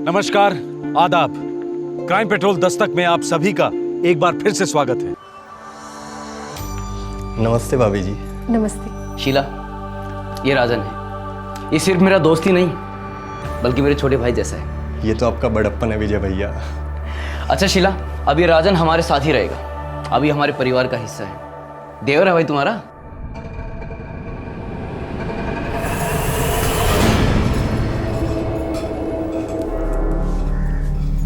नमस्कार, आदाब। Crime petrol Dastak में आप सभी का एक बार फिर से स्वागत है। नमस्ते भाभी जी। नमस्ते। शीला, ये राजन है। ये सिर्फ मेरा दोस्त ही नहीं बल्कि मेरे छोटे भाई जैसा है। ये तो आपका बड़प्पन है विजय भैया। अच्छा शीला, अब ये राजन हमारे साथ ही रहेगा। अभी हमारे परिवार का हिस्सा है। देवर है भाई तुम्हारा।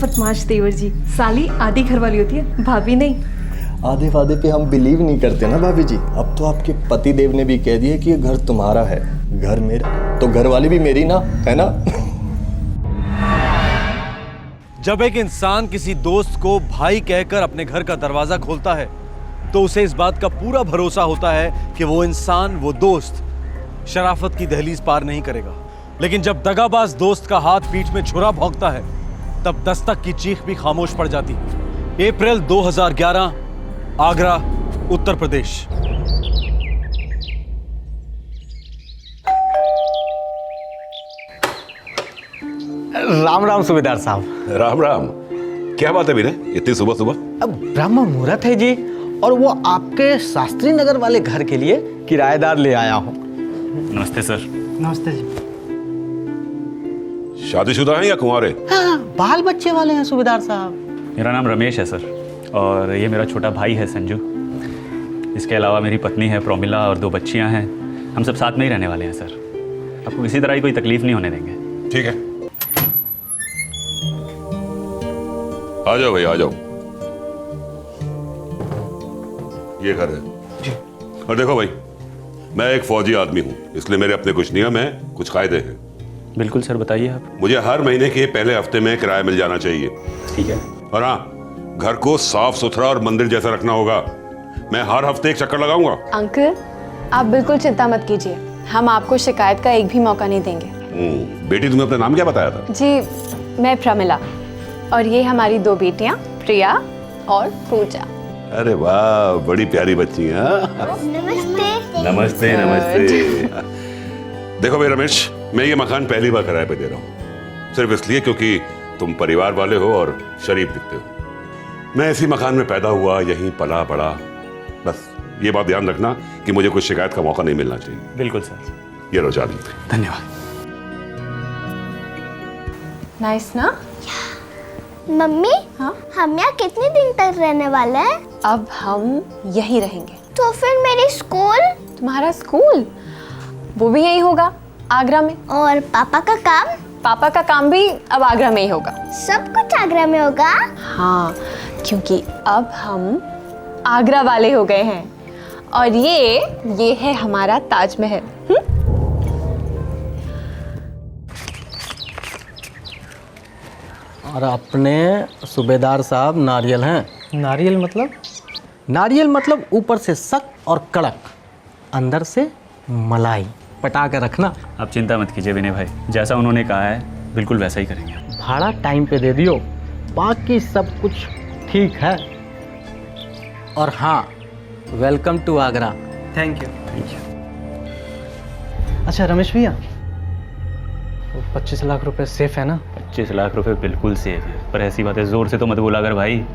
बदमाश देवर जी, साली आधी घर वाली होती है, भाभी नहीं। आधे वादे पे हम बिलीव नहीं करते ना भाभी जी। अब तो आपके पति देव ने भी कह दिया कि ये घर तुम्हारा है, घर मेरा तो घर वाली भी मेरी ना, है ना? जब एक इंसान किसी दोस्त को भाई कहकर अपने घर का दरवाजा खोलता है तो उसे इस बात का पूरा भरोसा होता है कि वो इंसान, वो दोस्त शराफत की दहलीज पार नहीं करेगा। लेकिन जब दगाबाज दोस्त का हाथ पीठ में छुरा भोंकता है तब दस्तक की चीख भी खामोश पड़ जाती है। अप्रैल 2011, आगरा, उत्तर प्रदेश। राम राम सूबेदार साहब। राम राम। क्या बात है विनय, इतनी सुबह सुबह? अब ब्रह्म मुहूर्त है जी, और वो आपके शास्त्री नगर वाले घर के लिए किराएदार ले आया हूँ। नमस्ते सर। नमस्ते जी। शादीशुदा हैं या कुंवारे? हाँ, बाल बच्चे वाले हैं सूबेदार साहब। मेरा नाम रमेश है सर, और ये मेरा छोटा भाई है संजू। इसके अलावा मेरी पत्नी है प्रोमिला और 2 बच्चियां हैं। हम सब साथ में ही रहने वाले हैं सर। आपको किसी तरह की कोई तकलीफ नहीं होने देंगे। ठीक है, आ जाओ भाई, आ जाओ। ये घर है। और देखो भाई, मैं एक फौजी आदमी हूँ, इसलिए मेरे अपने कुछ नियम हैं, कुछ कायदे हैं। बिल्कुल सर, बताइए आप। मुझे हर महीने के पहले हफ्ते में किराया मिल जाना चाहिए। ठीक है। और हाँ, घर को साफ सुथरा और मंदिर जैसा रखना होगा। मैं हर हफ्ते एक चक्कर लगाऊंगा। अंकल, आप बिल्कुल चिंता मत कीजिए, हम आपको शिकायत का एक भी मौका नहीं देंगे। बेटी, तुम्हें अपना नाम क्या बताया था? जी, मैं प्रमिला, और ये हमारी 2 बेटियां प्रिया और पूजा। अरे वाह, बड़ी प्यारी बच्ची है। नमस्ते। नमस्ते नमस्ते। देखो भाई रमेश, मैं ये मकान पहली बार किराए पे दे रहा हूँ, सिर्फ इसलिए क्योंकि तुम परिवार वाले हो और शरीफ दिखते हो। मैं इसी मकान में पैदा हुआ, यहीं पला बड़ा। बस ये बात ध्यान रखना कि मुझे कोई शिकायत का मौका नहीं मिलना चाहिए। बिल्कुल सर। ये लो चाबी। धन्यवाद। नाइस ना? मम्मी, हाँ? हम यहाँ कितने दिन तक रहने वाले हैं? अब हम यहीं रहेंगे। तो फिर मेरी स्कूल? तुम्हारा स्कूल वो भी यही होगा, आगरा में। और पापा का काम? पापा का काम भी अब आगरा में ही होगा। सब कुछ आगरा में होगा? हाँ, क्योंकि अब हम आगरा वाले हो गए हैं। और ये है हमारा ताजमहल। और अपने सूबेदार साहब नारियल हैं। नारियल मतलब? नारियल मतलब ऊपर से सख्त और कड़क, अंदर से मलाई। पटा कर रखना। आप चिंता मत कीजिए विनय भाई, जैसा उन्होंने कहा है बिल्कुल वैसा ही करेंगे। भाड़ा टाइम पे दे दियो, बाकी सब कुछ ठीक है। और हाँ, welcome to Agra. Thank you. अच्छा रमेश भैया, 25 लाख रुपए सेफ है ना? 25 लाख रुपए बिल्कुल सेफ है, पर ऐसी बातें जोर से तो मत बोला कर भाई।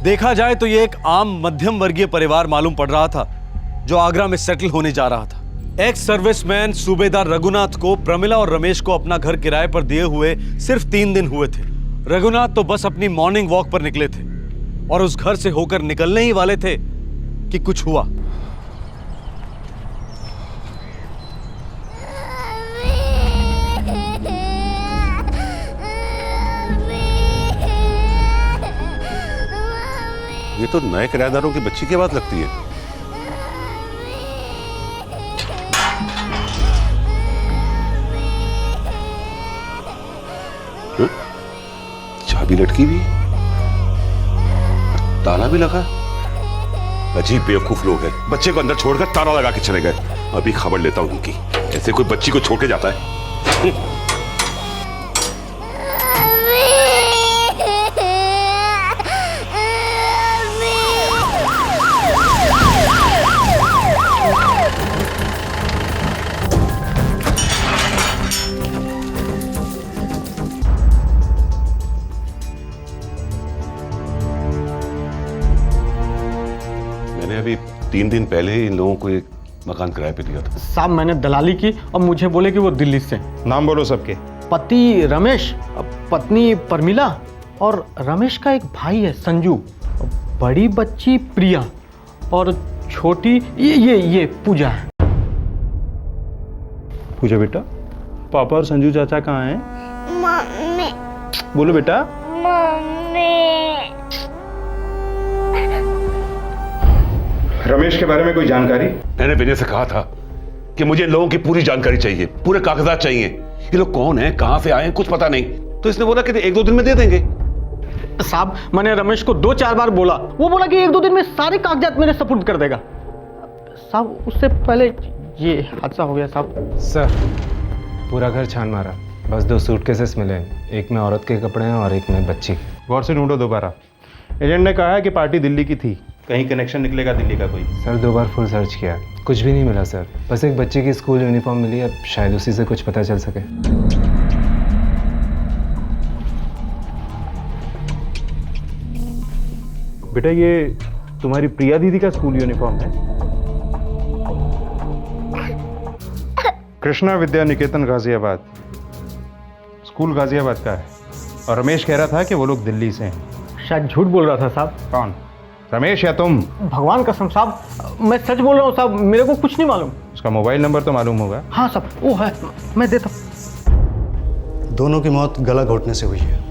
देखा जाए तो ये एक आम मध्यम वर्गीय परिवार मालूम पड़ रहा था जो आगरा में सेटल होने जा रहा था। एक्स सर्विसमैन सूबेदार रघुनाथ को प्रमिला और रमेश को अपना घर किराए पर दिए हुए सिर्फ 3 दिन हुए थे। रघुनाथ तो बस अपनी मॉर्निंग वॉक पर निकले थे और उस घर से होकर निकलने ही वाले थे कि कुछ हुआ। ये तो नए किराएदारों की बच्ची की बात लगती है। चाबी लटकी भी, ताला भी लगा। अजीब बेवकूफ लोग हैं, बच्चे को अंदर छोड़कर ताला लगा के चले गए। अभी खबर लेता हूं उनकी, ऐसे कोई बच्ची को छोड़ के जाता है? अभी 3 दिन पहले ही इन लोगों को एक मकान किराए पे दिया था। साहब मैंने दलाली की और मुझे बोले कि वो दिल्ली से। नाम बोलो सबके। पति रमेश, पत्नी परमिला और रमेश का एक भाई है संजू, बड़ी बच्ची प्रिया और छोटी ये पूजा है। पूजा बेटा, पापा और संजू चाचा कहाँ हैं? मम्मी बोलो बेटा। मम्मी रमेश के बारे में कोई जानकारी? मैंने विनय से कहा था कि मुझे इन लोगों की पूरी जानकारी चाहिए, पूरे कागजात चाहिए। ये लोग कौन हैं, कहां से आए हैं, कुछ पता नहीं। तो इसने बोला कि 1-2 दिन में दे देंगे। साहब मैंने रमेश को 2-4 बार बोला, वो बोला कि 1-2 दिन में सारे कागजात मेरे सपुर्द कर देगा। साहब उससे पहले ये हादसा हो गया साहब। सर पूरा घर छान मारा, बस 2 सूटकेसेस मिले हैं, एक में औरत के कपड़े हैं और एक में बच्ची के। गौर से ढूंढो दोबारा। एजेंट ने कहा है कि पार्टी दिल्ली की थी, कहीं कनेक्शन निकलेगा दिल्ली का कोई? सर 2 बार फुल सर्च किया, कुछ भी नहीं मिला सर। बस एक बच्चे की स्कूल यूनिफॉर्म मिली, अब शायद उसी से कुछ पता चल सके। बेटा ये तुम्हारी प्रिया दीदी का स्कूल यूनिफॉर्म है? कृष्णा विद्या निकेतन गाजियाबाद, स्कूल गाजियाबाद का है। और रमेश कह रहा था कि वो लोग दिल्ली से हैं। शायद झूठ बोल रहा था साहब। कौन, रमेश या तुम? भगवान कसम साहब मैं सच बोल रहा हूँ साहब, मेरे को कुछ नहीं मालूम। उसका मोबाइल नंबर तो मालूम होगा? हाँ साहब वो है, मैं देता। दोनों की मौत गला घोटने से हुई है।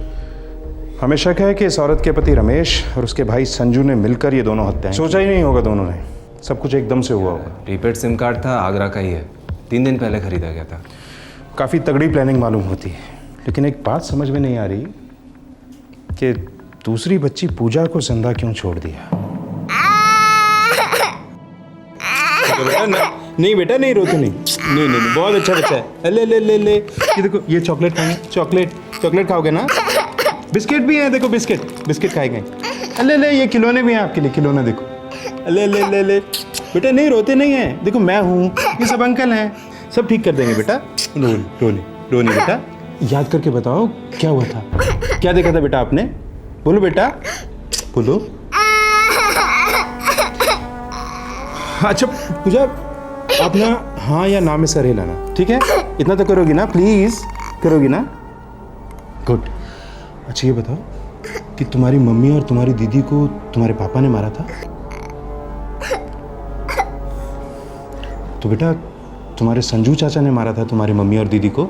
हमें शक है कि इस औरत के पति रमेश और उसके भाई संजू ने मिलकर ये दोनों हत्याएं। सोचा ही नहीं होगा दोनों ने, सब कुछ एकदम से हुआ होगा। प्रीपेड सिम कार्ड था, आगरा का ही है, 3 दिन पहले खरीदा गया था। काफ़ी तगड़ी प्लानिंग मालूम होती है, लेकिन एक बात समझ में नहीं आ रही कि दूसरी बच्ची पूजा को जिंदा क्यों छोड़ दिया। बेटा नहीं बेटा नहीं, रो तो नहीं, बहुत अच्छा बच्चा है। ले ले ले ले, ये देखो, ये चॉकलेट खाएंगे, चॉकलेट खाओगे ना? बिस्किट भी है, देखो बिस्किट खाएंगे। ले ले, ये खिलौने भी हैं आपके लिए, खिलौने देखो। ले ले ले ले बेटा, नहीं रोते नहीं हैं, देखो मैं हूँ, ये सब अंकल हैं, सब ठीक कर देंगे बेटा। रो नहीं बेटा, याद करके बताओ क्या हुआ था, क्या देखा था बेटा आपने? बोलो बेटा, बोलो। अच्छा पूजा, आप ना हाँ या ना में सर हिलाना, ठीक है? इतना तो करोगी ना, प्लीज करोगी ना? गुड। अच्छा ये बताओ कि तुम्हारी मम्मी और तुम्हारी दीदी को तुम्हारे पापा ने मारा था? तो बेटा तुम्हारे संजू चाचा ने मारा था तुम्हारी मम्मी और दीदी को?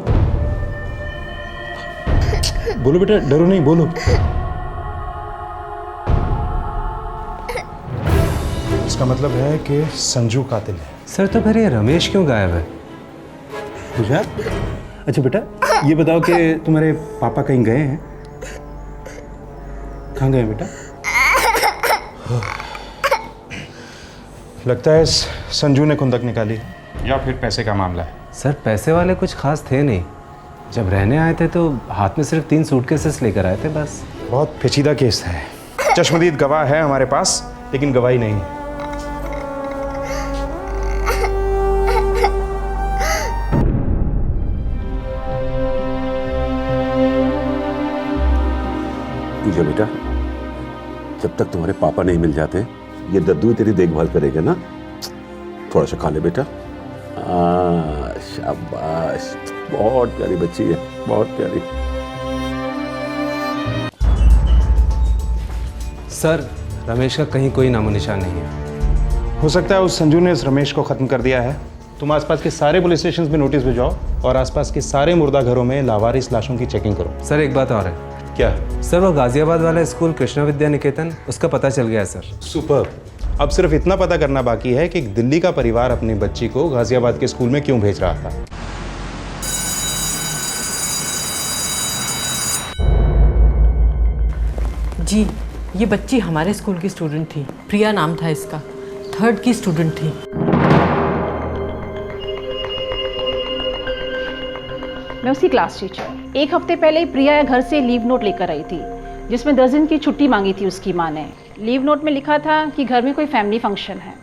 बोलो बेटा, डरो नहीं, बोलो। इसका मतलब है कि संजू कातिल है। सर तो फिर ये रमेश क्यों गायब है? पूजा, अच्छा बेटा ये बताओ कि तुम्हारे पापा कहीं गए हैं? कहाँ गए बेटा? लगता है संजू ने खुंदक निकाली, या फिर पैसे का मामला है। सर पैसे वाले कुछ खास थे नहीं, जब रहने आए थे तो हाथ में सिर्फ 3 सूटकेसेस लेकर आए थे बस। बहुत पेचीदा केस है, चश्मदीद गवाह है हमारे पास, लेकिन गवाही नहीं है। पूजा बेटा, जब तक तुम्हारे पापा नहीं मिल जाते ये दद्दू तेरी देखभाल करेगा ना। थोड़ा सा खा ले बेटा। शाबाश, बहुत प्यारी बच्ची है, बहुत प्यारी। सर रमेश का कहीं कोई नामो निशान नहीं है। हो सकता है उस संजू ने इस रमेश को खत्म कर दिया है। तुम आसपास के सारे पुलिस स्टेशन में नोटिस भिजवाओ और आसपास के सारे मुर्दा घरों में लावारिस लाशों की चेकिंग करो। सर एक बात और है। क्या? सर वो गाजियाबाद वाला स्कूल कृष्णा विद्या निकेतन, उसका पता चल गया है सर। सुपर। अब सिर्फ इतना पता करना बाकी है कि दिल्ली का परिवार अपनी बच्ची को गाजियाबाद के स्कूल में क्यों भेज रहा था। जी, ये बच्ची हमारे स्कूल की स्टूडेंट थी, प्रिया नाम था इसका, 3rd की स्टूडेंट थी। मैं उसकी क्लास टीचर। 1 हफ्ते पहले प्रिया घर से लीव नोट लेकर आई थी, जिसमें 10 दिन की छुट्टी मांगी थी उसकी माँ ने। लीव नोट में लिखा था कि घर में कोई फैमिली फंक्शन है।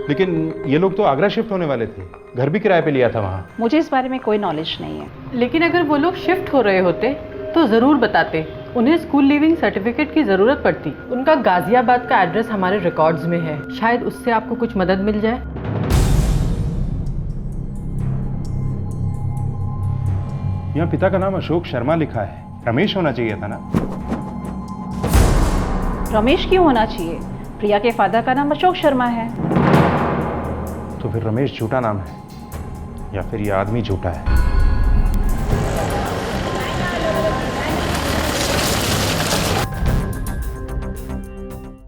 लेकिन ये लोग तो आगरा शिफ्ट होने वाले थे, घर भी किराए पे लिया था वहाँ। मुझे इस बारे में कोई नॉलेज नहीं है। लेकिन अगर वो लोग शिफ्ट हो रहे होते तो ज़रूर बताते उन्हें स्कूल लीविंग सर्टिफिकेट की ज़रूरत पड़ती। उनका गाजियाबाद का एड्रेस हमारे रिकॉर्ड्स में है, शायद उससे आपको कुछ मदद मिल जाए। यहाँ पिता का नाम अशोक शर्मा लिखा है, रमेश होना चाहिए था ना? रमेश क्यों होना चाहिए? प्रिया के फादर का नाम अशोक शर्मा है। तो फिर रमेश झूठा नाम है या फिर ये आदमी झूठा है?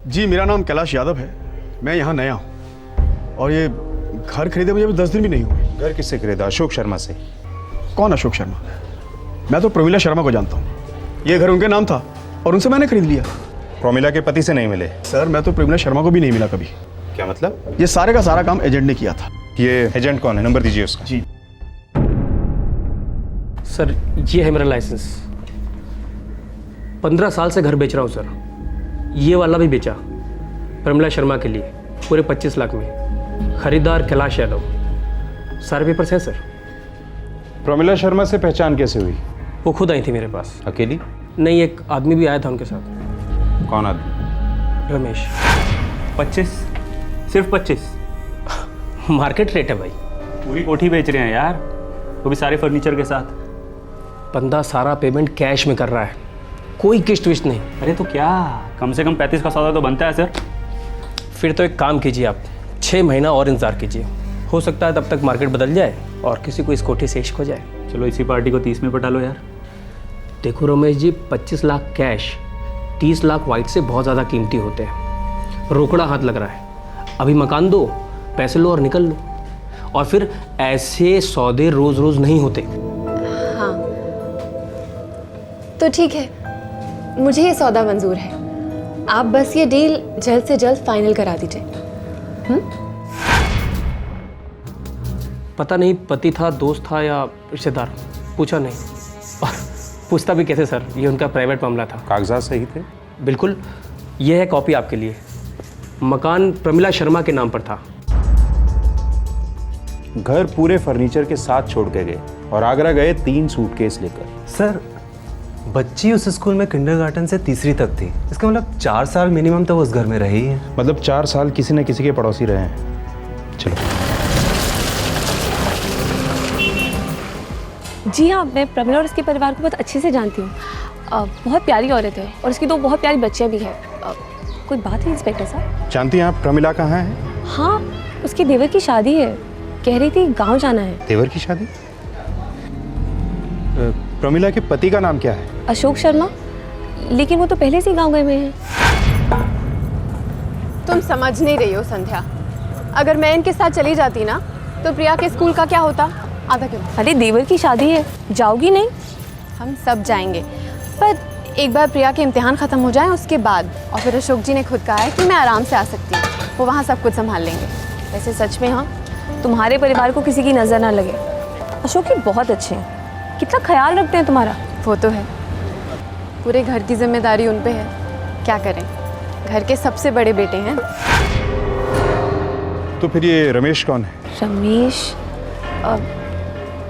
जी मेरा नाम कैलाश यादव है, मैं यहाँ नया हूँ और ये घर खरीदे मुझे अभी 10 दिन भी नहीं हुए। घर किससे खरीदा? अशोक शर्मा से। कौन अशोक शर्मा? मैं तो प्रमिला शर्मा को जानता हूँ, ये घर उनके नाम था और उनसे मैंने खरीद लिया। प्रोमिला के पति से नहीं मिले? सर मैं तो प्रमिला शर्मा को भी नहीं मिला कभी। क्या मतलब? ये सारे का सारा काम एजेंट ने किया था। ये एजेंट कौन है? नंबर दीजिए उसका। जी सर ये है मेरा लाइसेंस। 15 साल से घर बेच रहा हूँ सर। ये वाला भी बेचा प्रमिला शर्मा के लिए पूरे 25 लाख में। खरीदार कैलाश यादव। सारे पेपर्स हैं सर। प्रोमिला शर्मा से पहचान कैसे हुई? वो खुद आई थी मेरे पास। अकेली? नहीं, एक आदमी भी आया था उनके साथ। कौन आदमी? रमेश। 25? सिर्फ 25? मार्केट रेट है भाई। पूरी कोठी बेच रहे हैं यार, वो भी सारे फर्नीचर के साथ। बंदा सारा पेमेंट कैश में कर रहा है, कोई किश्त विश्त नहीं। अरे तो क्या, कम से कम 35 का सौदा तो बनता है सर। फिर तो एक काम कीजिए आप, 6 महीना और इंतजार कीजिए। हो सकता है तब तक मार्केट बदल जाए और किसी को इस कोठी से इश्क हो जाए। चलो इसी पार्टी को 30 में पटा लो यार। देखो रमेश जी, 25 लाख कैश 30 लाख वाइट से बहुत ज़्यादा कीमती होते हैं। रोकड़ा हाथ लग रहा है, अभी मकान दो, पैसे लो और निकल लो। और फिर ऐसे सौदे रोज रोज नहीं होते। हाँ तो ठीक है, मुझे ये सौदा मंजूर है। आप बस ये डील जल्द से जल्द फाइनल करा दीजिए। पता नहीं पति था, दोस्त था या रिश्तेदार, पूछा नहीं। और पूछता भी कैसे सर, ये उनका प्राइवेट मामला था। कागजात सही थे? बिल्कुल, ये है कॉपी आपके लिए। मकान प्रमिला शर्मा के नाम पर था। घर पूरे फर्नीचर के साथ छोड़ के गए और आगरा गए 3 सूटकेस लेकर। सर बच्ची उस स्कूल में किंडरगार्टन से तीसरी तक थी, इसका मतलब 4 साल मिनिमम तो वो उस घर में रही है। मतलब 4 साल किसी न किसी के पड़ोसी रहे हैं। चलो। जी हाँ, मैं प्रमिला और उसके परिवार को बहुत अच्छे से जानती हूँ। बहुत प्यारी औरत है और उसकी 2 बहुत प्यारी बच्चियाँ भी हैं। कोई बात है इंस्पेक्टर साहब? जानती हैं आप प्रमिला कहाँ है? हाँ, उसके देवर की शादी है, कह रही थी गांव जाना है। देवर की शादी? प्रमिला के पति का नाम क्या है? अशोक शर्मा, लेकिन वो तो पहले से ही गांव गए हुए हैं। तुम समझ नहीं रही हो संध्या, अगर मैं इनके साथ चली जाती ना तो प्रिया के स्कूल का क्या होता? आधा किलो। अरे देवर की शादी है, जाओगी नहीं? हम सब जाएंगे, पर एक बार प्रिया के इम्तिहान ख़त्म हो जाए उसके बाद। और फिर अशोक जी ने खुद कहा है कि मैं आराम से आ सकती हूँ, वो वहाँ सब कुछ संभाल लेंगे। वैसे सच में हाँ, तुम्हारे परिवार को किसी की नज़र ना लगे। अशोक जी बहुत अच्छे हैं, कितना ख्याल रखते हैं तुम्हारा। वो तो है, पूरे घर की जिम्मेदारी उन पे है, क्या करें, घर के सबसे बड़े बेटे हैं। तो फिर ये रमेश कौन है?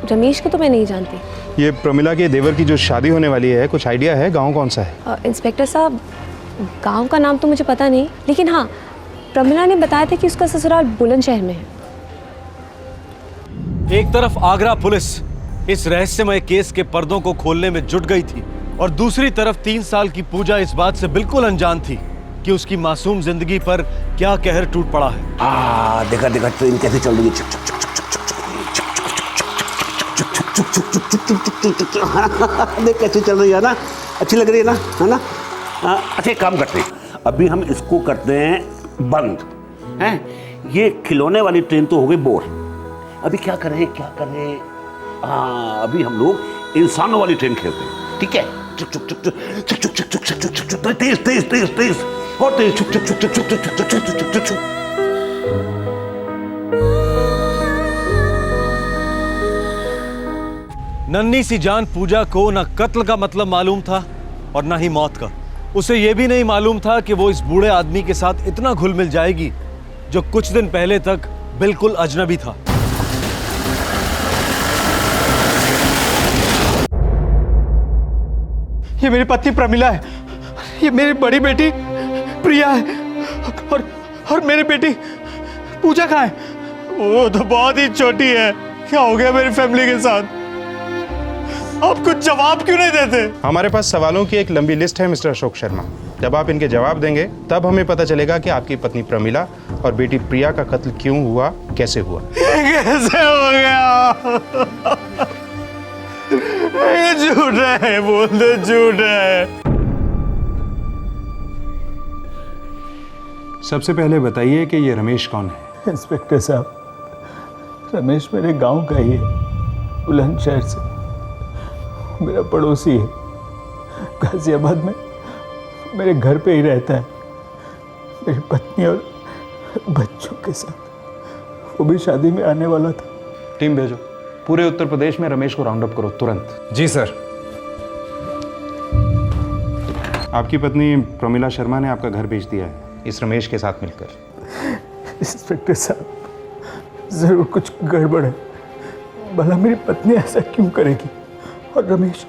रमेश को तो मैं नहीं जानती। ये प्रमिला के देवर की जो शादी होने वाली है, कुछ आइडिया है गांव कौन सा है? इंस्पेक्टर साहब, गांव का नाम तो मुझे पता नहीं, लेकिन हाँ, प्रमिला ने बताया था कि उसका ससुराल बुलंदशहर में है। एक तरफ आगरा पुलिस इस रहस्यमय केस के पर्दों को खोलने में जुट गई थी और दूसरी तरफ 3 साल की पूजा इस बात से बिल्कुल अनजान थी कि उसकी मासूम जिंदगी पर क्या कहर टूट पड़ा है। देखा देखा ट्रेन कैसे चल रही है, देख कैसे चल रही है ना, अच्छी लग रही है ना, अच्छा एक काम करते हैं, अभी हम इसको करते हैं बंद, हैं? ये खिलौने वाली ट्रेन तो हो गई बोर, अभी क्या करें? हाँ, अभी हम लोग इंसानों वाली ट्रेन खेलते हैं, ठीक है? चुक चुक चुक चुक चुक चुक चुक चुक चुक चुक चुक तेज तेज तेज तेज और तेज चुक चुक चुक चुक चुक चुक चुक चुक चुक चुक चुक। नन्ही सी जान पूजा को न कत्ल का मतलब मालूम था और न ही मौत का। उसे यह भी नहीं मालूम था कि वो इस बूढ़े आदमी के साथ इतना घुल मिल जाएगी जो कुछ दिन पहले तक बिल्कुल अजनबी था। ये मेरी पत्नी प्रमिला है, ये मेरी बड़ी बेटी प्रिया है, और मेरी बेटी पूजा कहाँ है? वो तो बहुत ही छोटी है। क्या हो गया मेरी फैमिली के साथ? आप कुछ जवाब क्यों नहीं देते? हमारे पास सवालों की एक लंबी लिस्ट है मिस्टर अशोक शर्मा। जब आप इनके जवाब देंगे तब हमें पता चलेगा कि आपकी पत्नी प्रमिला और बेटी प्रिया का कत्ल क्यों हुआ, कैसे हुआ। कैसे हो गया? ये झूठ है, बोल दो झूठ है। सबसे पहले बताइए कि ये रमेश कौन है? इंस्पेक्टर साहब, रमेश मेरे गांव का ही है, बुलंदशहर से। मेरा पड़ोसी है, गाजियाबाद में मेरे घर पे ही रहता है, मेरी पत्नी और बच्चों के साथ। वो भी शादी में आने वाला था। टीम भेजो, पूरे उत्तर प्रदेश में रमेश को राउंड अप करो तुरंत। जी सर। आपकी पत्नी प्रमिला शर्मा ने आपका घर बेच दिया है इस रमेश के साथ मिलकर। इंस्पेक्टर साहब, जरूर कुछ गड़बड़ है। भला मेरी पत्नी ऐसा क्यों करेगी? और रमेश,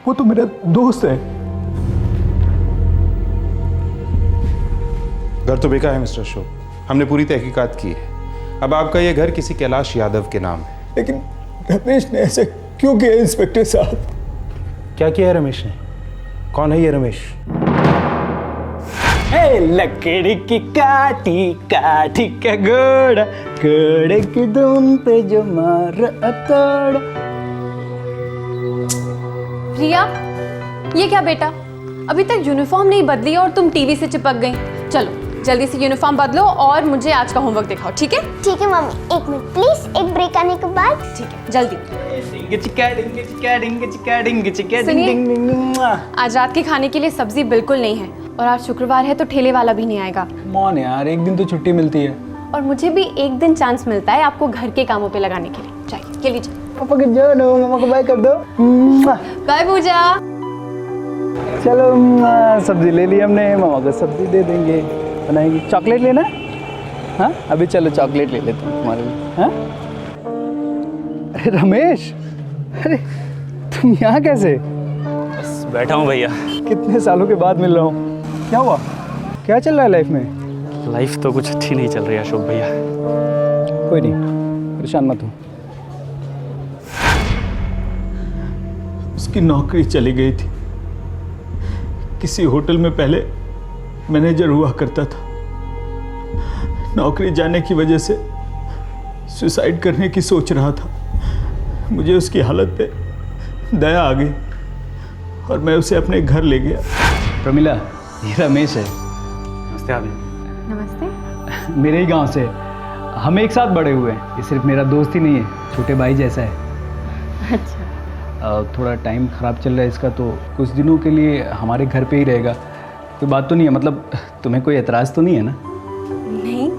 वो तो मेरा दोस्त है। घर तो बेका है मिस्टर अशोक, हमने पूरी तहकीकात की है। अब आपका ये घर किसी कैलाश यादव के नाम है। लेकिन रमेश ने ऐसा क्यों किया इंस्पेक्टर साहब? क्या किया है रमेश ने? कौन है ये रमेश? लकड़ी की काठी काठी का घोड़ा, घोड़े की दुम पे जो मार अतड़। प्रिया, ये क्या बेटा, अभी तक यूनिफॉर्म नहीं बदली और तुम टीवी से चिपक गई। चलो जल्दी से यूनिफॉर्म बदलो और मुझे आज का होमवर्क दिखाओ, ठीक है? ठीक है मम्मी, एक मिनट प्लीज, एक ब्रेक आने के बाद। ठीक है, जल्दी। सुनिए, आज रात के खाने के लिए सब्जी बिल्कुल नहीं है और आज शुक्रवार है तो ठेले वाला भी नहीं आएगा। मौन यार, एक दिन तो छुट्टी मिलती है। और मुझे भी एक दिन चांस मिलता है आपको घर के कामों पे लगाने के लिए। चाहिए के लिए पापा के जानो, मामा को बाय कर दो। बाय पूजा। चलो, सब्जी ले ली हमने, मामा को सब्जी दे देंगे, बनाएंगे। चॉकलेट लेना? हाँ अभी चलो चॉकलेट ले लेते हैं तुम्हारे लिए। हाँ? अरे रमेश, अरे तुम यहाँ कैसे? बस बैठा हूँ भैया। कितने सालों के बाद मिल रहा हूँ। क्या हुआ? क्या चल रहा है लाइफ में? लाइफ तो कुछ अच्छी नहीं चल रही है अशोक भैया। कोई नहीं, परेशान मत हो। उसकी नौकरी चली गई थी। किसी होटल में पहले मैनेजर हुआ करता था। नौकरी जाने की वजह से सुसाइड करने की सोच रहा था। मुझे उसकी हालत पे दया आ गई और मैं उसे अपने घर ले गया। प्रमिला, ये रमेश है। नमस्ते आप। नमस्ते। मेरे ही गांव से, हम एक साथ बड़े हुए हैं। ये सिर्फ मेरा दोस्त ही नहीं है, छोटे भाई जैसा है। अच्छा। थोड़ा टाइम ख़राब चल रहा है इसका, तो कुछ दिनों के लिए हमारे घर पे ही रहेगा। कोई बात तो नहीं है? मतलब तुम्हें कोई एतराज़ तो नहीं है ना? नहीं,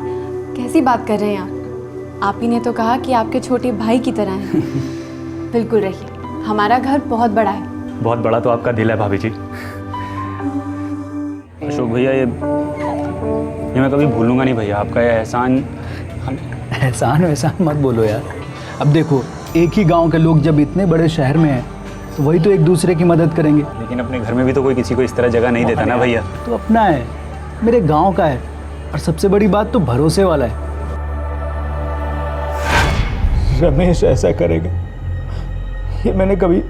कैसी बात कर रहे हैं आप ही ने तो कहा कि आपके छोटे भाई की तरह हैं। बिल्कुल रहिए, हमारा घर बहुत बड़ा है। बहुत बड़ा तो आपका दिल है भाभी जी। अशोक भैया, ये मैं कभी भूलूंगा नहीं भैया, आपका ये एहसान। एहसान वैसान मत बोलो यार। अब देखो, एक ही गांव के लोग जब इतने बड़े शहर में हैं तो वही तो एक दूसरे की मदद करेंगे। लेकिन अपने घर में भी तो कोई किसी को इस तरह जगह नहीं देता ना भैया। तो अपना है, मेरे गांव का है, और सबसे बड़ी बात तो भरोसे वाला है। रमेश ऐसा करेगा, ये मैंने कभी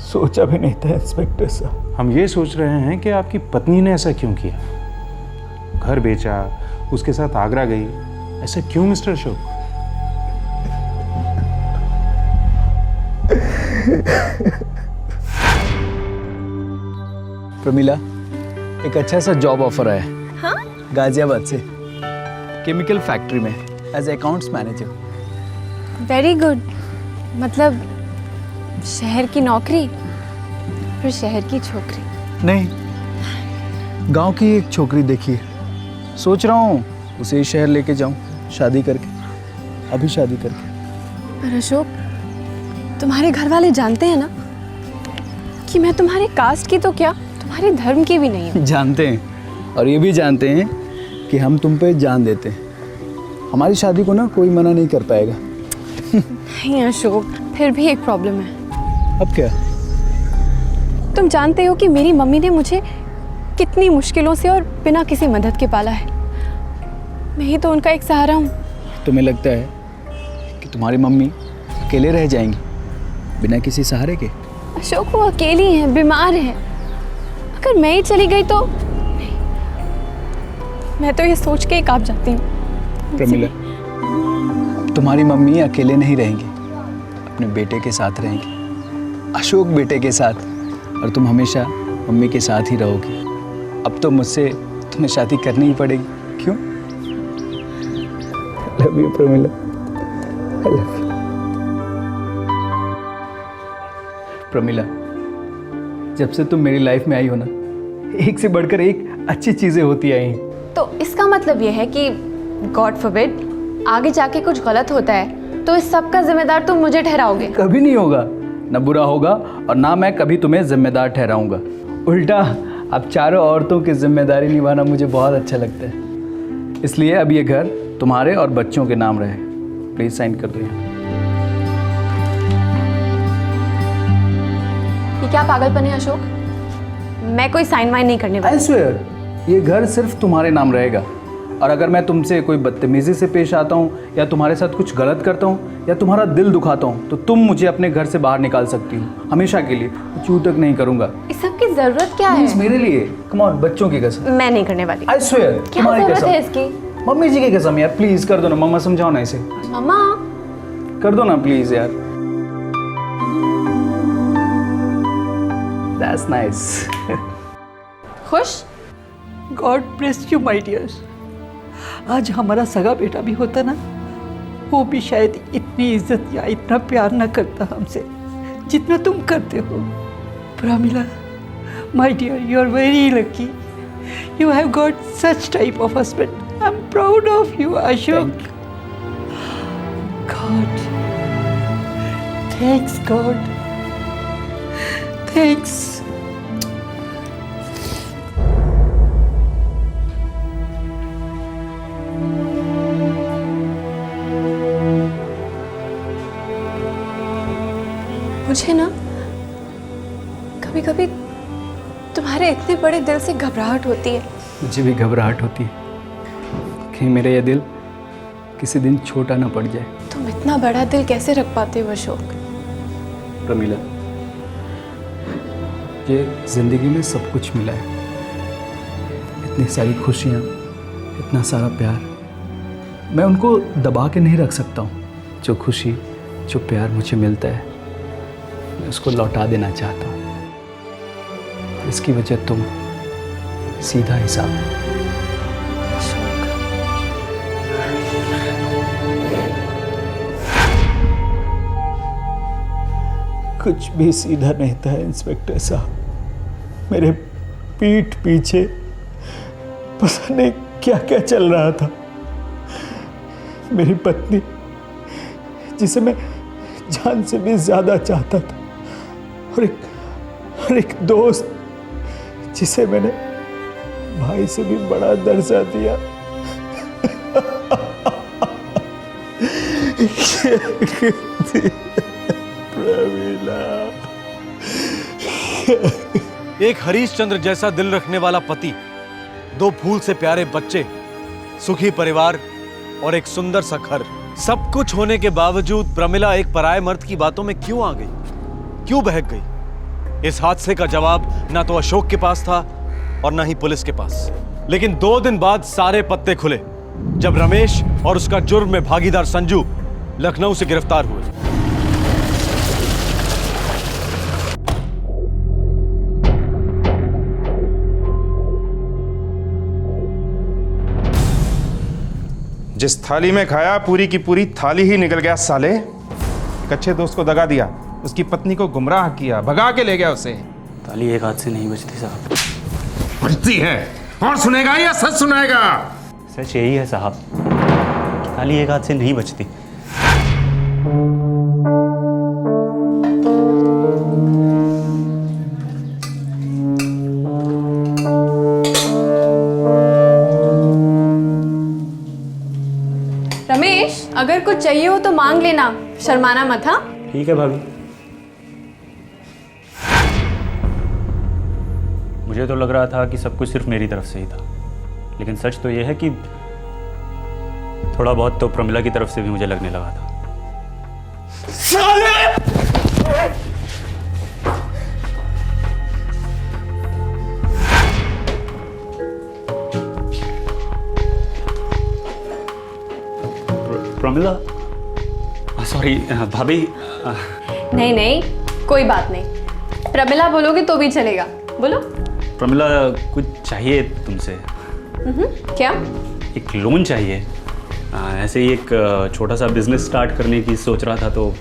सोचा भी नहीं था इंस्पेक्टर साहब। हम ये सोच रहे हैं कि आपकी पत्नी ने ऐसा क्यों किया? घर बेचा, उसके साथ आगरा गई, ऐसा क्यों मिस्टर अशोक? प्रमिला, एक अच्छा सा जॉब ऑफर आया है। हाँ? गाजियाबाद से, केमिकल फैक्ट्री में as accounts manager. Very good. मतलब शहर की नौकरी, फिर शहर की छोकरी? नहीं, गांव की एक छोकरी देखी है, सोच रहा हूँ उसे ही शहर लेके जाऊँ, शादी करके, अभी शादी करके। पर अशोक, तुम्हारे घर वाले जानते हैं ना कि मैं तुम्हारे कास्ट की तो क्या, तुम्हारे धर्म की भी नहीं हूँ। जानते हैं, और ये भी जानते हैं कि हम तुम पे जान देते हैं। हमारी शादी को ना कोई मना नहीं कर पाएगा। नहीं अशोक, फिर भी एक प्रॉब्लम है। अब क्या? तुम जानते हो कि मेरी मम्मी ने मुझे कितनी मुश्किलों से और बिना किसी मदद के पाला है। मैं ही तो उनका एक सहारा हूँ। तुम्हें लगता है कि तुम्हारी मम्मी अकेले रह जाएंगी बिना किसी सहारे के? अशोक, वो अकेली हैं, बीमार हैं। अगर मैं ही चली गई तो नहीं, मैं तो ये सोच के ही कांप जाती हूँ। प्रमिला, तुम्हारी मम्मी अकेले नहीं रहेंगी, अपने बेटे के साथ रहेंगी, अशोक बेटे के साथ, और तुम हमेशा मम्मी के साथ ही रहोगी। अब तो मुझसे तुम्हें शादी करनी ही पड़ेगी, क्यों? Love you Pramila, I love you. Pramila, जब से तुम मेरी लाइफ में आई हो ना, एक से बढ़कर एक अच्छी चीजें होती आई हैं। तो इसका मतलब यह है कि गॉड फॉरबिड आगे जाके कुछ गलत होता है तो इस सब का जिम्मेदार तुम मुझे ठहराओगे? कभी नहीं होगा, ना बुरा होगा और ना मैं कभी तुम्हें जिम्मेदार ठहराऊंगा। उल्टा अब चारों औरतों की जिम्मेदारी निभाना मुझे बहुत अच्छा लगता है। इसलिए अब ये घर तुम्हारे और बच्चों के नाम रहे। प्लीज साइन कर दो यहाँ। ये क्या पागलपन है अशोक? मैं कोई साइन वाइन नहीं करने वाली। I swear, ये घर सिर्फ तुम्हारे नाम रहेगा, और अगर मैं तुमसे कोई बदतमीजी से पेश आता हूँ या तुम्हारे साथ कुछ गलत करता हूँ या तुम्हारा दिल दुखाता हूँ तो तुम मुझे अपने घर से बाहर निकाल सकती हो, हमेशा के लिए। चू तक नहीं करूँगा। इस सब की जरूरत क्या है? मेरे लिए, कम ऑन, बच्चों की कसम। मैं नहीं करने वाली। I swear, क्या तुम्हारी जरूरत है कसम। इसकी? मम्मी जी की कसम यार, प्लीज कर दो ना। मम्मा समझाओ ना इसे। मम्मा कर दो ना प्लीज यार। That's nice. खुश? God bless you my dear. आज हमारा सगा बेटा भी होता ना, वो भी शायद इतनी इज्जत या इतना प्यार ना करता हमसे जितना तुम करते हो। Pramila, my dear, you are very lucky. You have got such type of husband. I am proud of you Ashok. God, thanks god, thanks. मुझे ना कभी कभी तुम्हारे इतने बड़े दिल से घबराहट होती है। मुझे भी घबराहट होती है कहीं मेरा यह दिल किसी दिन छोटा ना पड़ जाए। तुम इतना बड़ा दिल कैसे रख पाते हो अशोक? प्रमिला, ये जिंदगी में सब कुछ मिला है, इतनी सारी खुशियाँ, इतना सारा प्यार, मैं उनको दबा के नहीं रख सकता हूँ। जो खुशी, जो प्यार मुझे मिलता है, मैं उसको लौटा देना चाहता हूँ। इसकी वजह तुम, सीधा हिसाब है। कुछ भी सीधा नहीं था इंस्पेक्टर साहब। मेरे पीठ पीछे पता नहीं क्या क्या चल रहा था। मेरी पत्नी, जिसे मैं जान से भी ज्यादा चाहता था, और एक दोस्त जिसे मैंने भाई से भी बड़ा दर्जा दिया। एक हरीशचंद्र जैसा दिल रखने वाला पति, दो फूल से प्यारे बच्चे, सुखी परिवार और एक सुंदर सा घर, सब कुछ होने के बावजूद प्रमिला एक पराये मर्द की बातों में क्यों आ गई, क्यों बहक गई? इस हादसे का जवाब ना तो अशोक के पास था और ना ही पुलिस के पास। लेकिन 2 दिन बाद सारे पत्ते खुले जब रमेश और उसका जुर्म में भागीदार संजू लखनऊ से गिरफ्तार हुए। जिस थाली में खाया पूरी की पूरी थाली ही निकल गया साले। एक अच्छे दोस्त को दगा दिया, उसकी पत्नी को गुमराह किया, भगा के ले गया उसे। ताली एक हाथ से नहीं बजती साहब। बजती है, और सुनेगा या सच सुनाएगा? सच यही है साहब, ताली एक हाथ से नहीं बजती। रमेश, अगर कुछ चाहिए हो तो मांग लेना, शर्माना मत। हाँ, ठीक है भाभी। मुझे तो लग रहा था कि सब कुछ सिर्फ मेरी तरफ से ही था, लेकिन सच तो ये है कि थोड़ा बहुत तो प्रमिला की तरफ से भी मुझे लगने लगा था। प्रमिला, सॉरी भाभी। नहीं नहीं, कोई बात नहीं। प्रमिला बोलोगे तो भी चलेगा, बोलो। प्रमिला, कुछ चाहिए तुमसे। क्या? एक लोन चाहिए। ऐसे ही एक छोटा सा बिजनेस स्टार्ट करने की सोच रहा था, तो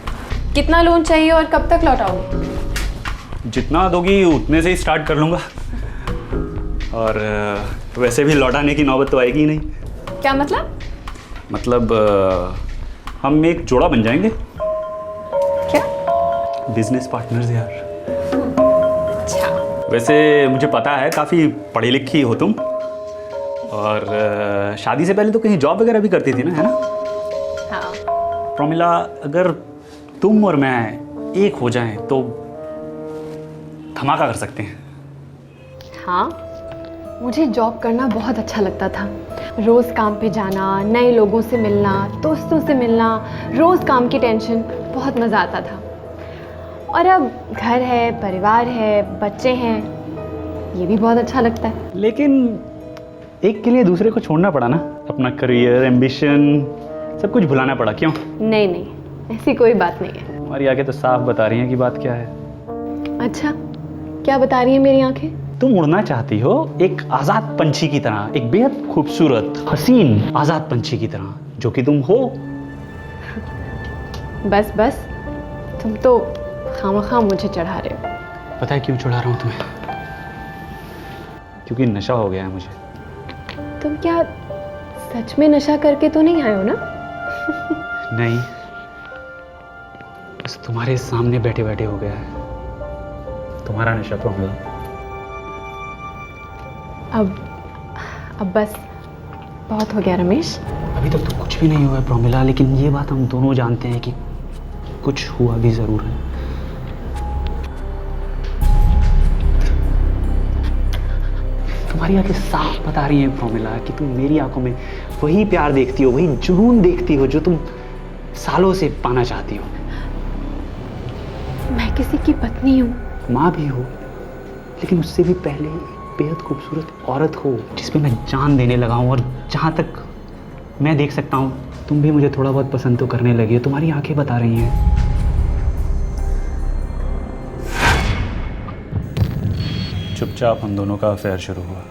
कितना लोन चाहिए और कब तक लौटाओगे? जितना दोगी उतने से ही स्टार्ट कर लूँगा। और वैसे भी लौटाने की नौबत तो आएगी ही नहीं। क्या मतलब? मतलब हम एक जोड़ा बन जाएंगे। क्या? बिजनेस पार्टनर्स यार। अच्छा। वैसे मुझे पता है काफ़ी पढ़ी लिखी हो तुम, और शादी से पहले तो कहीं जॉब वगैरह भी करती थी ना, है ना? हाँ। प्रमिला, अगर तुम और मैं एक हो जाएं तो धमाका कर सकते हैं। हाँ, मुझे जॉब करना बहुत अच्छा लगता था। रोज़ काम पे जाना, नए लोगों से मिलना, दोस्तों से मिलना, रोज़ काम की टेंशन, बहुत मज़ा आता था। और अब घर है, परिवार है, बच्चे हैं, ये भी बहुत अच्छा लगता है। लेकिन एक के लिए दूसरे को छोड़ना पड़ा ना, अपना करियर, एम्बिशन, सब कुछ भुलाना पड़ा। क्यों? नहीं नहीं, ऐसी कोई बात नहीं है। हमारी आंखें तो साफ बता रही हैं कि बात क्या है। अच्छा, क्या बता रही है मेरी आंखें? तुम उड़ना चाहती हो एक आज़ाद पंछी की तरह, एक बेहद खूबसूरत, हसीन आज़ाद पंछी की तरह, जो कि तुम हो। बस बस, तुम तो खामखा मुझे चढ़ा रहे हो। पता है क्यों चढ़ा रहा हूँ तुम्हें? क्योंकि नशा हो गया है मुझे। तुम क्या सच में नशा करके तो नहीं आए हो ना? नहीं, बस तुम्हारे सामने बैठे बैठे हो गया है तुम्हारा नशा प्रमिला। अब बस बहुत हो गया रमेश। अभी तक तो कुछ भी नहीं हुआ है प्रमिला, लेकिन ये बात हम दोनों जानते हैं कि कुछ हुआ भी जरूर है। तुम्हारी आंखें साफ बता रही हैं प्रमिला कि तुम मेरी आंखों में वही प्यार देखती हो, वही जुनून देखती हो जो तुम सालों से पाना चाहती हो। मैं किसी की पत्नी हूँ, माँ भी हो, लेकिन उससे भी पहले एक बेहद खूबसूरत औरत हो जिसपे मैं जान देने लगा हूँ। और जहाँ तक मैं देख सकता हूँ तुम भी मुझे थोड़ा बहुत पसंद तो करने लगी हो। तुम्हारी आंखें बता रही हैं। चुपचाप हम दोनों का अफेयर शुरू हुआ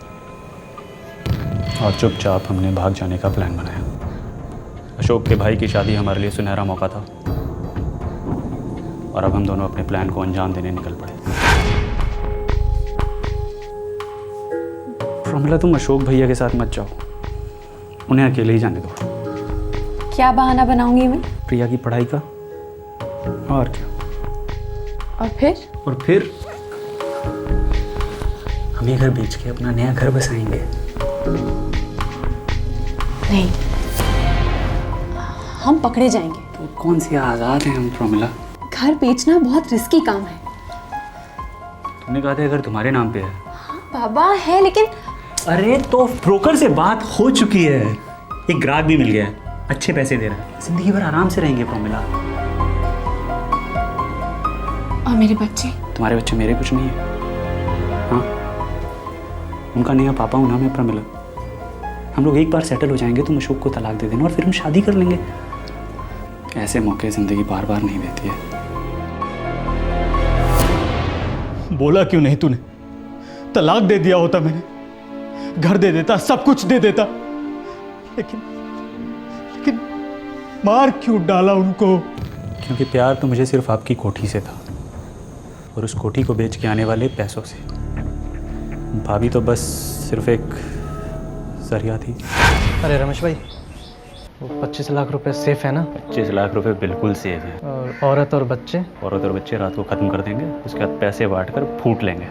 और चुपचाप हमने भाग जाने का प्लान बनाया। अशोक के भाई की शादी हमारे लिए सुनहरा मौका था और अब हम दोनों अपने प्लान को अंजाम देने निकल पड़े। प्रमिला, तुम अशोक भैया के साथ मत जाओ, उन्हें अकेले ही जाने दो। क्या बहाना बनाऊंगी मैं? प्रिया की पढ़ाई का। और क्या? और फिर हम ये घर बेच के अपना नया घर बसाएंगे। नहीं, हम पकड़े जाएंगे। तो कौन सी आज़ाद हैं हम प्रमिला? घर बेचना बहुत रिस्की काम है। तुमने कहा था अगर तुम्हारे नाम पे है। हाँ बाबा है, लेकिन अरे तो ब्रोकर से बात हो चुकी है, एक ग्राहक भी मिल गया है, अच्छे पैसे दे रहा है, जिंदगी भर आराम से रहेंगे प्रमिला। और मेरे बच्चे? तुम्हारे बच्चे मेरे कुछ नहीं है। हाँ, उनका नया पापा हूं ना मैं प्रमिला। हम लोग एक बार सेटल हो जाएंगे, तुम अशोक को तलाक दे देना और फिर हम शादी कर लेंगे। ऐसे मौके जिंदगी बार बार नहीं देती है। बोला क्यों नहीं तूने? तलाक दे दिया होता मैंने, घर दे देता, सब कुछ दे देता, लेकिन मार क्यों डाला उनको? क्योंकि प्यार तो मुझे सिर्फ आपकी कोठी से था और उस कोठी को बेच के आने वाले पैसों से। भाभी तो बस सिर्फ एक जरिया थी। अरे रमेश भाई, वो 25 लाख रुपए सेफ है ना? 25 लाख रुपए बिल्कुल सेफ है। और औरत और बच्चे? औरत और बच्चे रात को ख़त्म कर देंगे, उसके बाद पैसे बांट कर फूट लेंगे।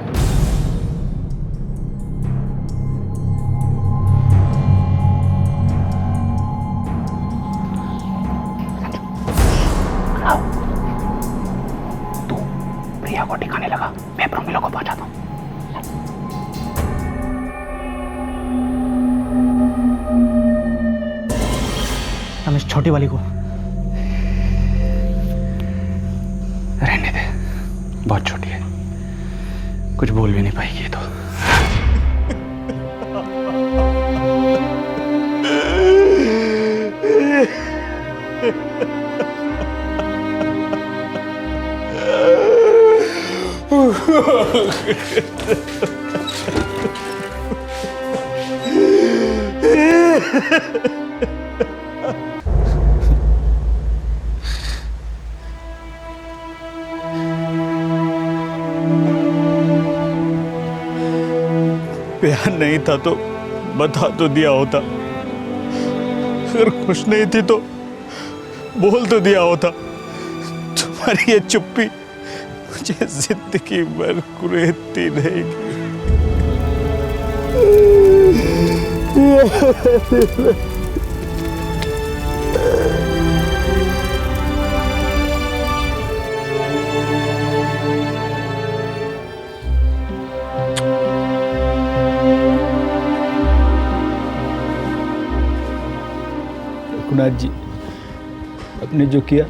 तू प्रिया को ठिकाने लगा, मैं प्रमिला को पहुंचाता हूँ। इस छोटी वाली को रहने दे, बहुत छोटी है, कुछ बोल भी नहीं पाएगी ये तो। प्यार नहीं था तो बता तो दिया होता, अगर खुश नहीं थी तो बोल तो दिया होता। तुम्हारी ये चुप्पी मुझे जिंदगी भर कुरेदती रहेगी। रघुनाथ जी, आपने जो किया